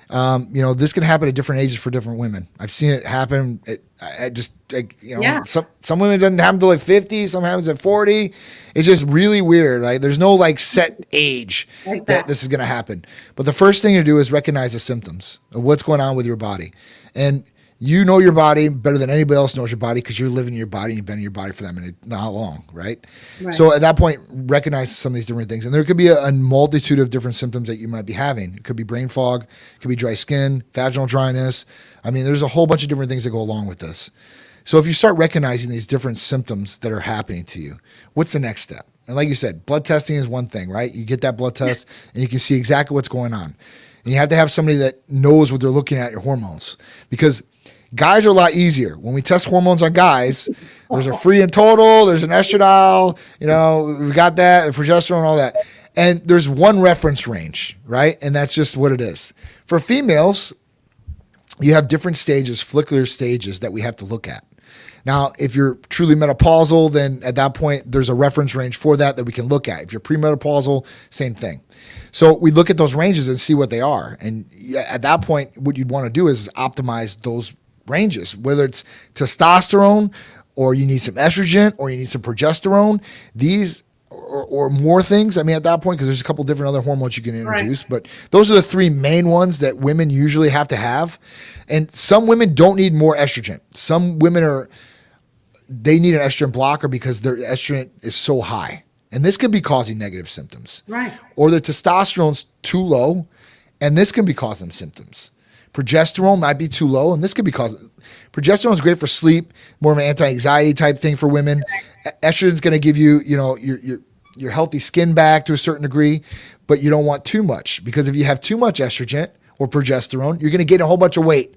this can happen at different ages for different women. I've seen it happen. Yeah. Some women it doesn't happen until like 50, some happens at 40. It's just really weird. Right? There's no like set age Like that that. this is going to happen. But the first thing to do is recognize the symptoms of what's going on with your body. And you know your body better than anybody else knows your body because you're living in your body and you've been in your body for that minute, not long, right? Right. So at that point, recognize some of these different things. And there could be a multitude of different symptoms that you might be having. It could be brain fog, it could be dry skin, vaginal dryness. I mean, there's a whole bunch of different things that go along with this. So if you start recognizing these different symptoms that are happening to you, what's the next step? And like you said, blood testing is one thing, right? You get that blood test and you can see exactly what's going on. And you have to have somebody that knows what they're looking at, your hormones, because guys are a lot easier. When we test hormones on guys, there's a free and total, there's an estradiol, we've got that, progesterone, all that. And there's one reference range, right? And that's just what it is. For females, you have different stages, follicular stages that we have to look at. Now, if you're truly menopausal, then at that point, there's a reference range for that we can look at. If you're premenopausal, same thing. So we look at those ranges and see what they are. And at that point, what you'd want to do is optimize those ranges, whether it's testosterone or you need some estrogen or you need some progesterone, these or more things. I mean, at that point, because there's a couple different other hormones you can introduce, but those are the three main ones that women usually have to have. And some women don't need more estrogen. Some women they need an estrogen blocker because their estrogen is so high. And this could be causing negative symptoms. Right. Or their testosterone's too low, and this can be causing symptoms. Progesterone might be too low, and this could be causing. Progesterone is great for sleep, more of an anti-anxiety type thing for women. Estrogen is going to give you, your healthy skin back to a certain degree, but you don't want too much because if you have too much estrogen or progesterone, you're going to gain a whole bunch of weight,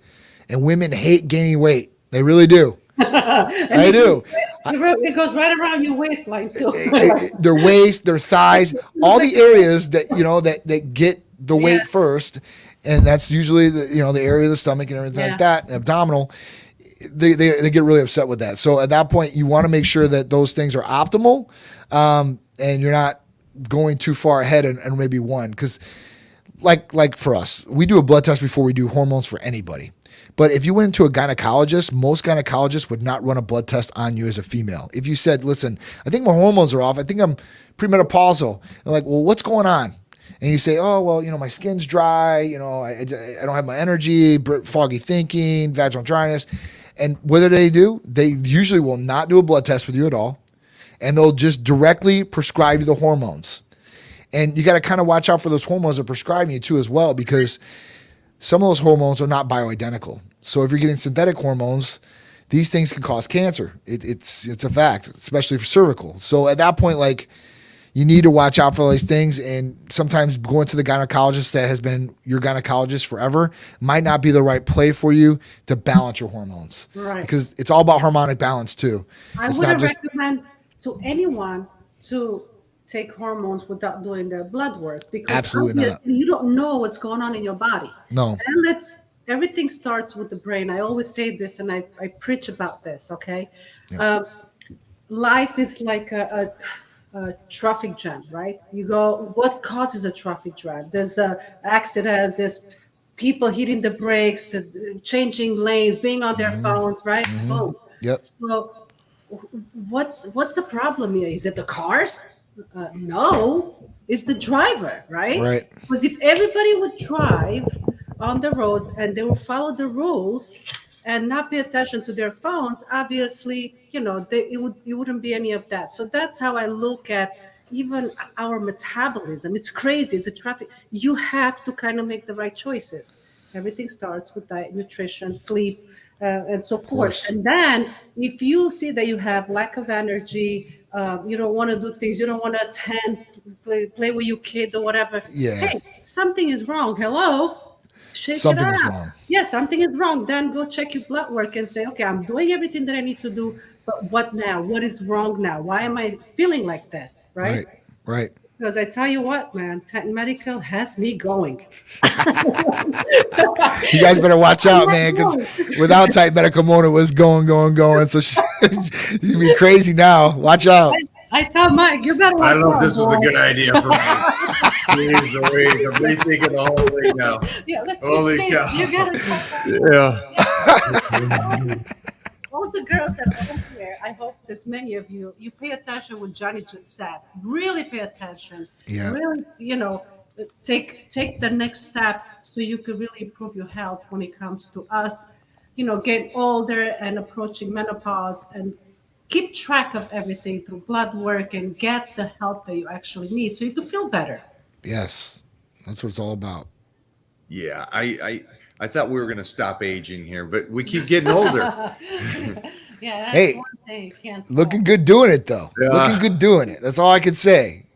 and women hate gaining weight. They really do. I do. It goes right around your waistline too. Their waist, their thighs, all the areas that that get the weight first, and that's usually the area of the stomach and everything like that, abdominal. They get really upset with that. So at that point, you want to make sure that those things are optimal, and you're not going too far ahead and maybe one because, like for us, we do a blood test before we do hormones for anybody. But if you went into a gynecologist, most gynecologists would not run a blood test on you as a female. If you said, listen, I think my hormones are off. I think I'm premenopausal. They're like, well, what's going on? And you say, oh, well, my skin's dry. I don't have my energy, foggy thinking, vaginal dryness. And what do? They usually will not do a blood test with you at all. And they'll just directly prescribe you the hormones. And you got to kind of watch out for those hormones they're prescribing you too as well, because some of those hormones are not bioidentical. So if you're getting synthetic hormones, these things can cause cancer. It's a fact, especially for cervical. So at that point, you need to watch out for all these things. And sometimes going to the gynecologist that has been your gynecologist forever might not be the right play for you to balance your hormones. Right. Because it's all about hormonic balance too. I It's not wouldn't just recommend to anyone to take hormones without doing their blood work because Absolutely not. obviously you don't know what's going on in your body. no. And everything starts with the brain. I always say this and I preach about this, okay? Um, life is like a traffic jam, right? You go, what causes a traffic jam? There's a accident, there's people hitting the brakes, changing lanes, being on their phones, right? Boom. Yep. So what's the problem here? Is it the cars? No, it's the driver, right? Right. Because if everybody would drive on the road and they would follow the rules and not pay attention to their phones, obviously, it wouldn't be any of that. So that's how I look at even our metabolism. It's crazy. It's a traffic. You have to kind of make the right choices. Everything starts with diet, nutrition, sleep, and so forth. course. And then if you see that you have lack of energy, you don't want to do things, you don't want to attend, play with your kid or whatever. Yeah. Hey, something is wrong. Hello? Shake Something it is up. wrong. Yeah, something is wrong. Then go check your blood work and say, okay, I'm doing everything that I need to do, but what now? What is wrong now? Why am I feeling like this? Right. Right. Because I tell you what, man, Titan Medical has me going. You guys better watch out, man, because without Tight Medical Mona was going. So you'd be crazy now. Watch out. I tell Mike, you better watch I don't know if out, this was a boy. good idea for me. Jeez Louise, I'm rethinking the whole thing now. Yeah, let's Holy be cow. safe. You gotta check out Yeah. all the girls that are here. I hope there's many of you. You pay attention what Johnny just said. Really pay attention. Yeah. Really, take the next step so you can really improve your health when it comes to us, getting older and approaching menopause, and keep track of everything through blood work and get the help that you actually need so you can feel better. Yes. That's what it's all about. Yeah, I thought we were going to stop aging here, but we keep getting older. Yeah, that's Hey, one thing. Can't stop. Looking good doing it, though. Yeah. Looking good doing it. That's all I could say.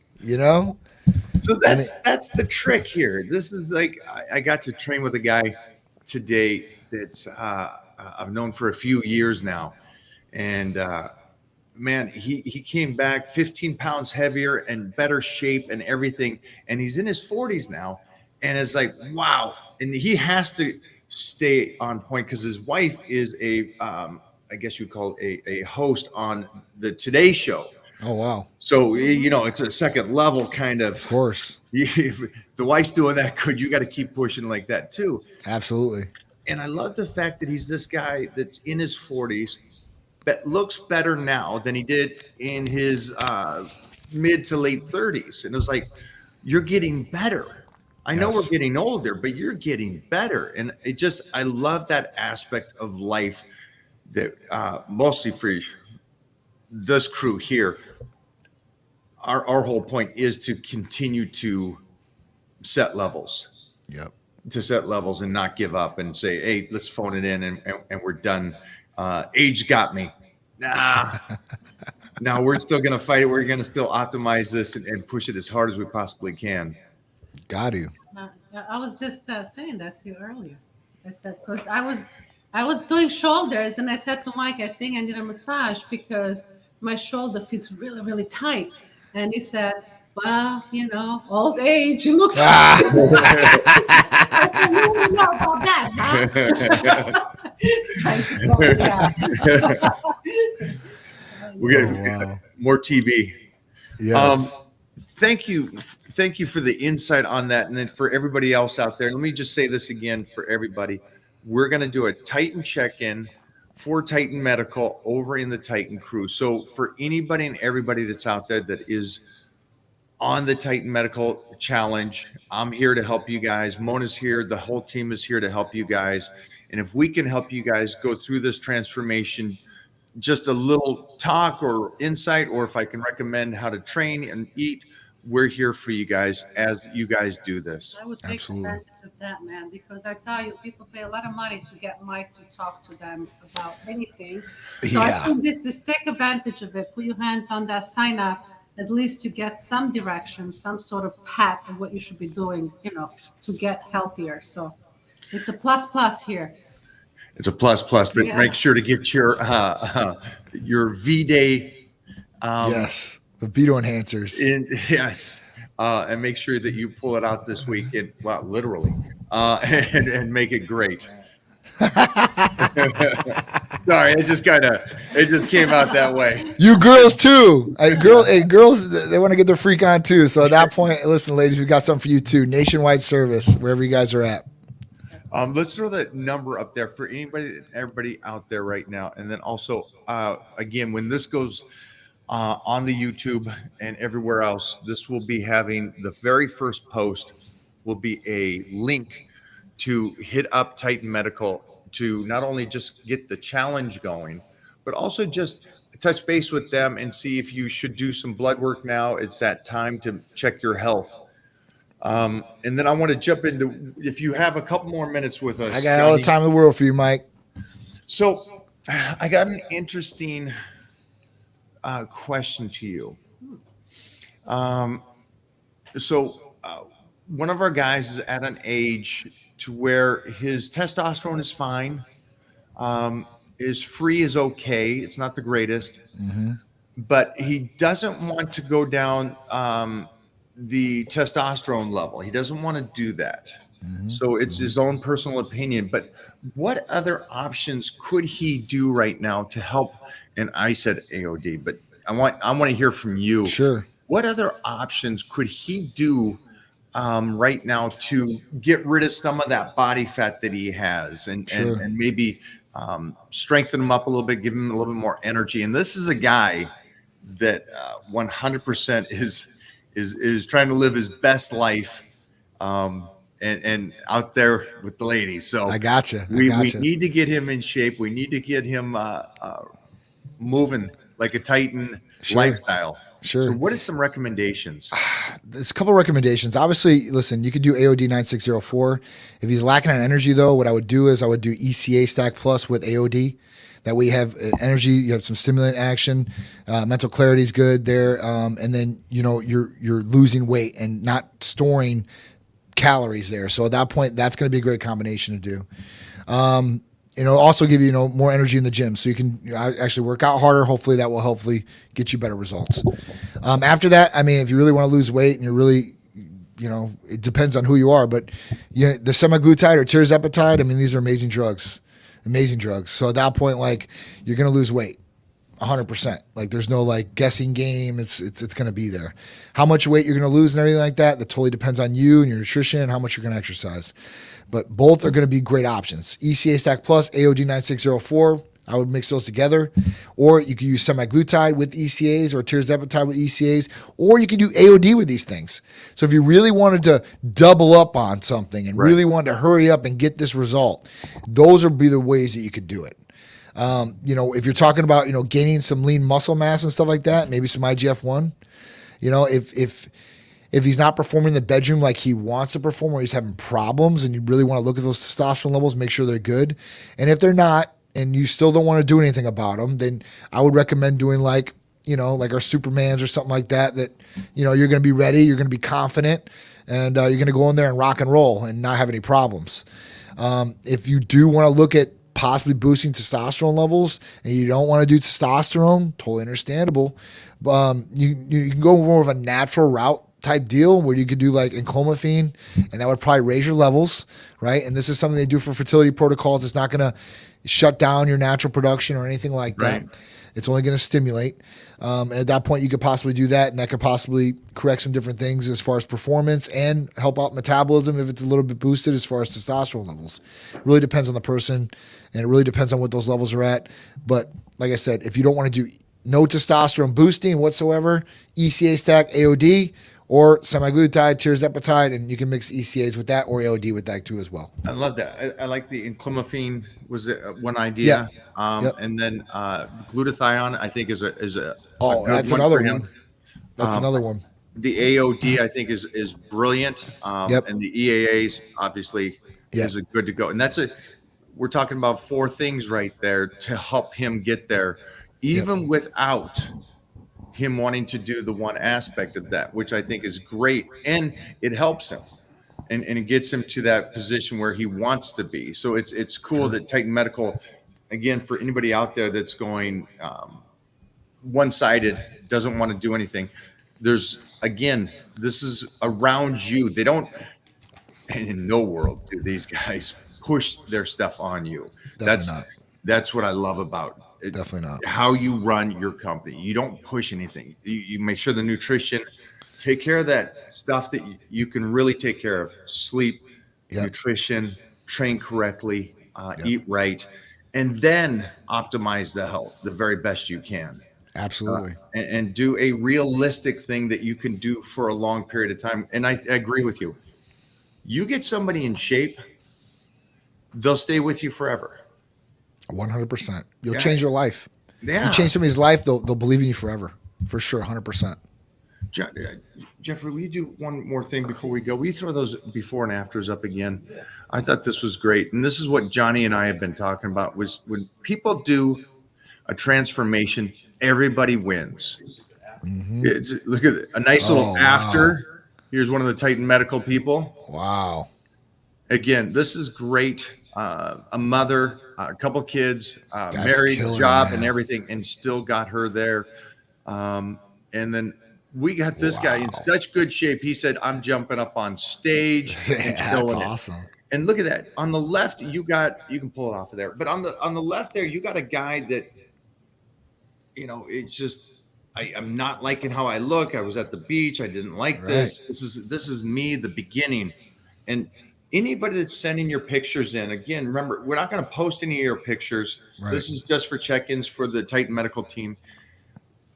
So that's the trick here. This is like I got to train with a guy today that's I've known for a few years now, and man, he came back 15 pounds heavier and better shape and everything, and he's in his 40s now, and it's like wow, and he has to stay on point because his wife is a I guess you'd call it a host on the Today Show. Oh, wow. So, it's a second level kind of. Of course. If the wife's doing that good, you got to keep pushing like that too. Absolutely. And I love the fact that he's this guy that's in his 40s that looks better now than he did in his mid to late 30s. And it was like, you're getting better. I know we're Yes. getting older, but you're getting better. And I love that aspect of life that mostly for this crew here, our whole point is to continue to set levels, Yep. and not give up and say, hey, let's phone it in and we're done. Age got me. Nah. No, we're still going to fight it. We're going to still optimize this and push it as hard as we possibly can. Got to. I was just saying that to you earlier. I said because I was doing shoulders, and I said to Mike, I think I need a massage because my shoulder feels really, really tight. And he said, well, old age. It looks like I said, you don't know about that, huh? Trying to call it out. We got Oh, wow. more TV. Yes. Thank you for the insight on that. And then for everybody else out there, let me just say this again for everybody. We're going to do a Titan check-in for Titan Medical over in the Titan crew. So for anybody and everybody that's out there that is on the Titan Medical Challenge, I'm here to help you guys. Mona's here. The whole team is here to help you guys. And if we can help you guys go through this transformation, just a little talk or insight, or if I can recommend how to train and eat, we're here for you guys as you guys do this. I would take Absolutely. advantage of that, man, because I tell you, people pay a lot of money to get Mike to talk to them about anything. So I Yeah. think this is take advantage of it. Put your hands on that sign up at least you get some direction, some sort of path of what you should be doing, to get healthier. So it's a plus plus here. It's a plus plus, but Yeah. make sure to get your V-Day Yes, the veto enhancers. yes, and make sure that you pull it out this week. And well, literally, and make it great. Sorry, it just came out that way. You girls too. Girls, they want to get their freak on too. So at that point, listen, ladies, we got something for you too. Nationwide service, wherever you guys are at. Let's throw that number up there for everybody out there right now. And then also, again, when this goes on the YouTube and everywhere else, this will be having the very first post will be a link to hit up Titan Medical to not only just get the challenge going, but also just touch base with them and see if you should do some blood work now. It's that time to check your health. And then I want to jump into, if you have a couple more minutes with us. I got all the time in the world for you, Mike. So I got an interesting question to you. One of our guys is at an age to where his testosterone is fine. His free is okay. It's not the greatest, but he doesn't want to go down the testosterone level. He doesn't want to do that. So it's his own personal opinion. But what other options could he do right now to help? And I said AOD, but I want to hear from you. Sure. What other options could he do right now to get rid of some of that body fat that he has, and maybe strengthen him up a little bit, give him a little bit more energy? And this is a guy that 100% is trying to live his best life, and out there with the ladies. So I gotcha. We need to get him in shape. We need to get him moving like a Titan lifestyle. Sure. So what are some recommendations? There's a couple of recommendations. Obviously, listen, you could do AOD 9604. If he's lacking on energy, though, what I would do is I would do ECA Stack Plus with AOD. That way you have energy, you have some stimulant action, mental clarity is good there, and then you're losing weight and not storing calories there. So at that point, that's going to be a great combination to do. Also give you more energy in the gym, so you can actually work out harder. Hopefully that will hopefully get you better results. After that, I mean, if you really want to lose weight and you're really, it depends on who you are, but the semaglutide or tirzepatide, I mean, these are amazing drugs. So at that point, like, you're going to lose weight 100%. Like, there's no like guessing game. It's going to be there. How much weight you're going to lose and everything like that totally depends on you and your nutrition and how much you're going to exercise. But both are going to be great options. ECA Stack Plus, AOD 9604. I would mix those together. Or you could use semaglutide with ECAs or tirzepatide with ECAs. Or you could do AOD with these things. So if you really wanted to double up on something and really wanted to hurry up and get this result, those would be the ways that you could do it. If you're talking about, gaining some lean muscle mass and stuff like that, maybe some IGF-1. If he's not performing in the bedroom like he wants to perform, or he's having problems and you really want to look at those testosterone levels, make sure they're good. And if they're not, and you still don't want to do anything about them, then I would recommend doing like our Supermans or something like that, you're going to be ready, you're going to be confident, and you're going to go in there and rock and roll and not have any problems. If you do want to look at possibly boosting testosterone levels and you don't want to do testosterone, totally understandable. You can go more of a natural route type deal where you could do like enclomiphene, and that would probably raise your levels, right? And this is something they do for fertility protocols. It's not going to shut down your natural production or anything like that. Right. It's only going to stimulate. And at that point, you could possibly do that, and that could possibly correct some different things as far as performance and help out metabolism if it's a little bit boosted as far as testosterone levels. It really depends on the person, and it really depends on what those levels are at. But like I said, if you don't want to do no testosterone boosting whatsoever, ECA Stack, AOD, or semaglutide, tirzepatide, and you can mix ECAs with that or AOD with that too as well. I love that. I like the enclomiphene was one idea. Yep. And then glutathione, I think is a Oh, good that's one another for him. one. That's another one. The AOD, I think, is brilliant. And the EAAs obviously is a good to go. And we're talking about 4 things right there to help him get there, even without him wanting to do the one aspect of that, which I think is great. And it helps him and it gets him to that position where he wants to be. So it's cool that Titan Medical, again, for anybody out there that's going one-sided, doesn't want to do anything, there's, again, this is around you. They don't, and in no world do these guys push their stuff on you. Definitely not. That's what I love about it. Definitely not. How you run your company. You don't push anything. You make sure the nutrition, take care of that stuff that you can really take care of. Sleep, Yep. nutrition, train correctly, Yep. eat right, and then optimize the health the very best you can. Absolutely. And do a realistic thing that you can do for a long period of time. And I agree with you. You get somebody in shape, they'll stay with you forever. 100%. You'll Yeah. change your life. Yeah. You change somebody's life, they'll believe in you forever. For sure, 100%. Jeffrey, will you do one more thing before we go? Will you throw those before and afters up again? I thought this was great. And this is what Johnny and I have been talking about, was when people do a transformation, everybody wins. Look at it. A nice little Oh, after. Here's one of the Titan Medical people. Wow. Again, this is great. A mother, a couple kids, That's married, killer, job, man. and everything, and still got her there. And then we got this guy in Wow. such good shape. He said, "I'm jumping up on stage and That's killing it." awesome. And look at that. On the left, you can pull it off of there. But on the left there, you got a guy that, it's just, I'm not liking how I look. I was at the beach. I didn't like this. This is me, the beginning. And anybody that's sending your pictures in, again, remember, we're not going to post any of your pictures. Right. This is just for check-ins for the Titan Medical team.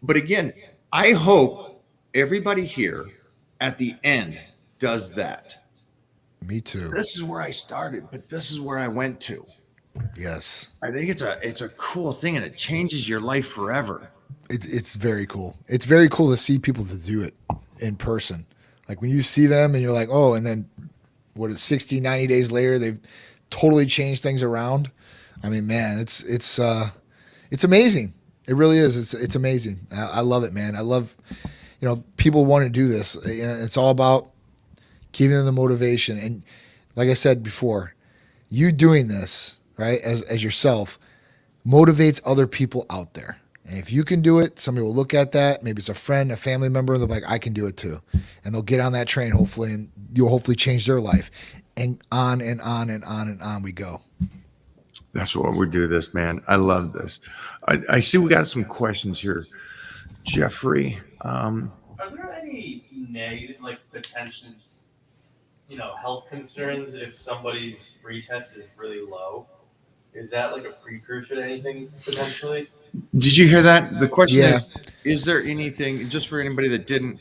But again, I hope everybody here at the end does that. Me too. This is where I started, but this is where I went to. Yes. I think it's a cool thing, and it changes your life forever. It's very cool. It's very cool to see people to do it in person. Like when you see them and you're like, oh, and then 60, 90 days later, they've totally changed things around. I mean, man, it's amazing. It really is. It's amazing. I love it, man. I love, people want to do this. It's all about giving them the motivation. And like I said before, you doing this, right, as yourself, motivates other people out there. And if you can do it, somebody will look at that. Maybe it's a friend, a family member, and they're like, I can do it too. And they'll get on that train, hopefully, and you'll hopefully change their life. And on and on and on and on we go. That's why we do this, man. I love this. I see we got some questions here, Jeffrey. Are there any negative, potential, health concerns if somebody's free test is really low? Is that like a precursor to anything potentially? Did you hear that? The question Yeah. is there anything, just for anybody that didn't,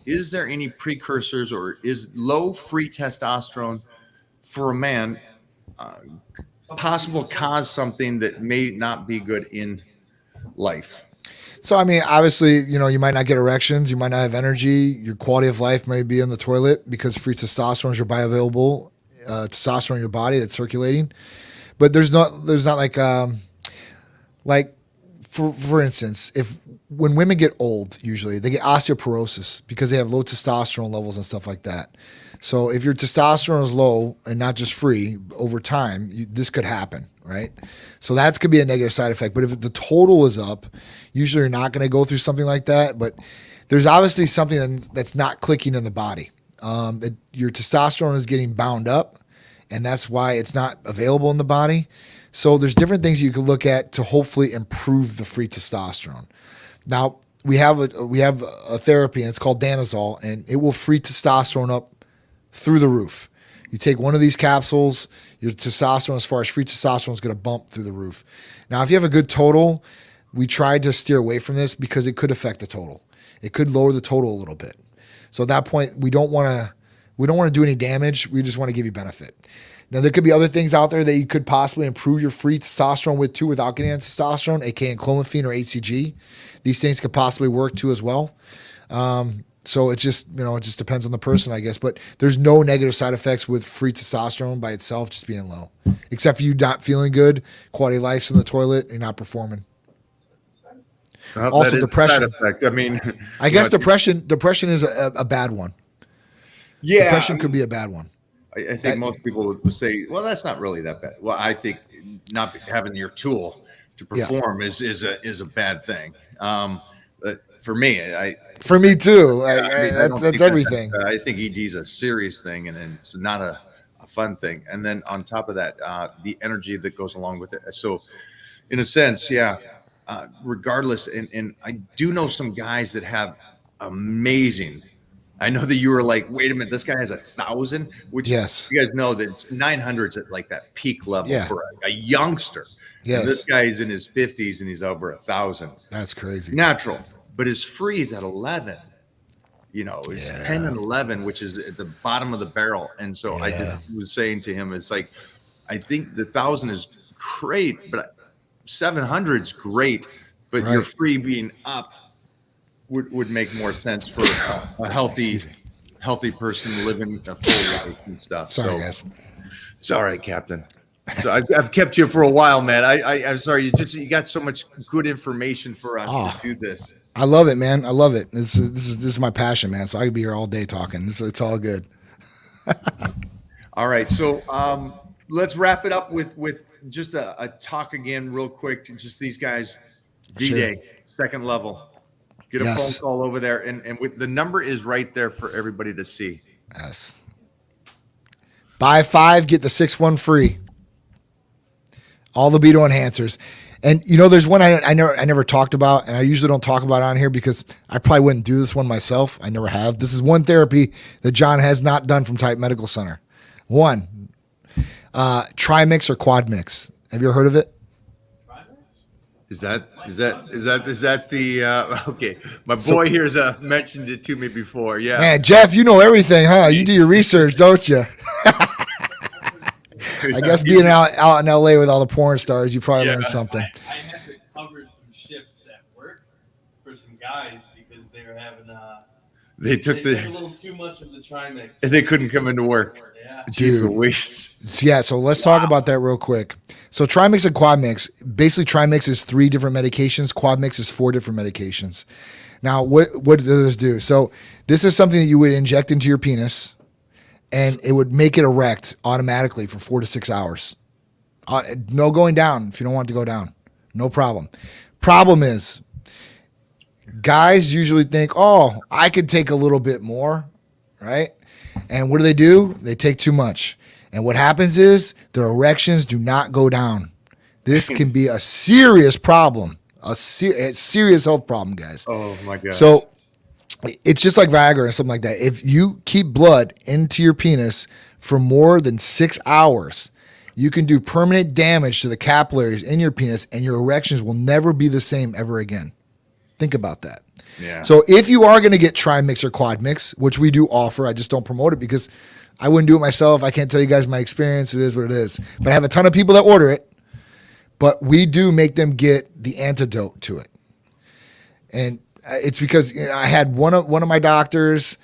is there any precursors, or is low free testosterone for a man possible cause something that may not be good in life? So, I mean, obviously, you might not get erections. You might not have energy. Your quality of life may be in the toilet because free testosterone is your bioavailable testosterone in your body that's circulating. But there's not like, for instance, when women get old, usually they get osteoporosis because they have low testosterone levels and stuff like that. So if your testosterone is low and not just free over time, this could happen, right? So that could be a negative side effect. But if the total is up, usually you're not going to go through something like that. But there's obviously something that's not clicking in the body. Your testosterone is getting bound up, and that's why it's not available in the body. So there's different things you can look at to hopefully improve the free testosterone. Now we have a therapy, and it's called Danazol, and it will free testosterone up through the roof. You take one of these capsules, your testosterone, as far as free testosterone, is going to bump through the roof. Now, if you have a good total, we tried to steer away from this because it could affect the total. It could lower the total a little bit. So at that point, we don't want to do any damage. We just want to give you benefit. Now, there could be other things out there that you could possibly improve your free testosterone with too without getting into testosterone, aka clomiphene or HCG. These things could possibly work too as well. So it just depends on the person, I guess. But there's no negative side effects with free testosterone by itself just being low, except for you not feeling good, quality of life's in the toilet, you're not performing. Well, Also that is a depression. side effect. I mean, I you guess know, depression is a bad one. yeah, Depression could be a bad one. I think most people would say, well, that's not really that bad. Well, I think not having your tool to Yeah. perform is a bad thing. But for me, For me too. I mean, I don't That's think everything. I think ED is a serious thing, and it's not a fun thing. And then on top of that, the energy that goes along with it. So, in a sense, yeah. Regardless, and I do know some guys that have amazing. I know that you were like, wait a minute, this guy has 1,000, which Yes. you guys know that 900's at like that peak level Yeah. for a youngster. Yes. And this guy is in his 50s and he's over 1,000. That's crazy. Natural, but his free is at 11. You know, it's Yeah. 10 and 11, which is at the bottom of the barrel. And so I Yeah. just was saying to him, it's like, I think the 1,000 is great, but 700 is great, but your Right. free being up would make more sense for a healthy person living a full life and stuff. Sorry, So guys. it's all right, Captain. So I've kept you for a while, man. I'm sorry. You got so much good information for us Oh. to do this. I love it, man. I love it. This is my passion, man. So I could be here all day talking. It's all good. All right. So let's wrap it up with just a talk again real quick to just these guys. D-Day, second level. Get a Yes. phone call over there. And with the number is right there for everybody to see. Yes. Buy 5, get the 6th one free. All the libido enhancers. And you know, there's one I never talked about, and I usually don't talk about it on here because I probably wouldn't do this one myself. I never have. This is one therapy that John has not done from Type Medical Center. One, Trimix or Quad Mix. Have you ever heard of it? Is that the okay? My boy here's mentioned it to me before. Yeah. Man, Jeff, you know everything, huh? You do your research, don't you? I guess being out in LA with all the porn stars, you probably learned something. I had to cover some shifts at work for some guys because they were having They took a little too much of the Trimix. they couldn't come into work. Yeah. Jeez Dude. Louise. Yeah, so let's talk about that real quick. So Trimix and Quad Mix, basically Trimix is 3 different medications. Quad Mix is 4 different medications. Now, what do those do? So this is something that you would inject into your penis, and it would make it erect automatically for 4 to 6 hours. No going down if you don't want it to go down. No problem. Problem is, guys usually think, oh, I could take a little bit more, right? And what do? They take too much. And what happens is their erections do not go down. This can be a serious problem, a serious health problem, guys. Oh my God. So it's just like Viagra or something like that. If you keep blood into your penis for more than 6 hours, you can do permanent damage to the capillaries in your penis, and your erections will never be the same ever again. Think about that. Yeah. So if you are going to get Trimix or Quad Mix, which we do offer, I just don't promote it because I wouldn't do it myself. I can't tell you guys my experience. It is what it is. But I have a ton of people that order it. But we do make them get the antidote to it. And it's because I had one of my doctors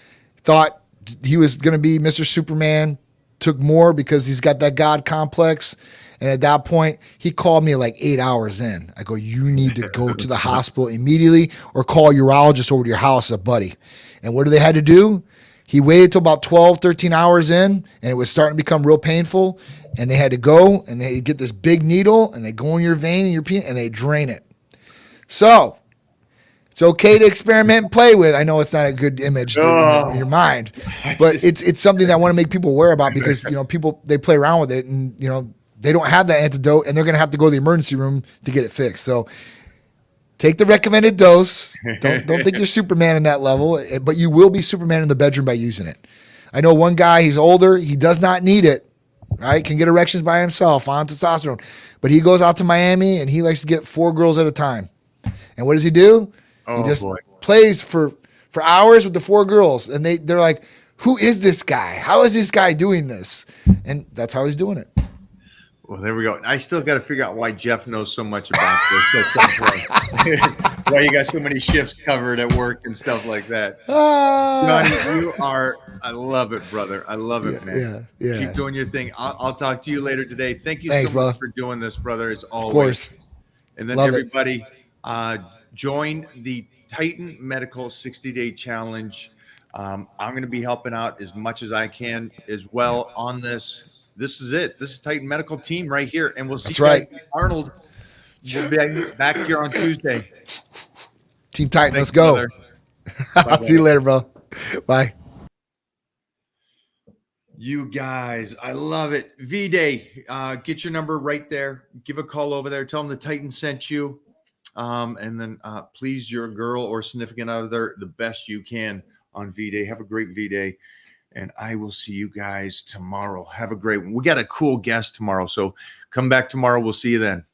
thought he was going to be Mr. Superman, took more because he's got that God complex. And at that point, he called me like 8 hours in. I go, you need to go to the hospital immediately or call a urologist over to your house, a buddy. And what they had to do? He waited till about 12, 13 hours in, and it was starting to become real painful. And they had to go, and they get this big needle, and they go in your vein in your penis, and they drain it. So it's okay to experiment and play with. I know it's not a good image in your mind, but it's something that I want to make people aware about because people they play around with it, and they don't have that antidote, and they're going to have to go to the emergency room to get it fixed. So take the recommended dose. Don't think you're Superman in that level, but you will be Superman in the bedroom by using it. I know one guy, he's older, he does not need it, right? Can get erections by himself on testosterone, but he goes out to Miami and he likes to get 4 girls at a time. And what does he do? Oh, he just boy. plays for hours with the 4 girls, and they're like, who is this guy? How is this guy doing this? And that's how he's doing it. Well, there we go. I still got to figure out why Jeff knows so much about this. Why you got so many shifts covered at work and stuff like that. Johnny, I love it, brother. I love it, man. Yeah. Keep doing your thing. I'll talk to you later today. Thank you Thanks, so much brother. for doing this, brother, as always. Of course. And then Love it. everybody, join the Titan Medical 60-day challenge. I'm going to be helping out as much as I can as well on this. This is it. This is Titan Medical team right here. And we'll see That's you guys. right. Arnold will be back here on Tuesday. Team Titan, let's Thanks, go. brother. I'll see you later, bro. Bye. You guys, I love it. V-Day, get your number right there. Give a call over there. Tell them the Titan sent you. And then please your girl or significant other the best you can on V-Day. Have a great V-Day. And I will see you guys tomorrow. Have a great one. We got a cool guest tomorrow. So come back tomorrow. We'll see you then.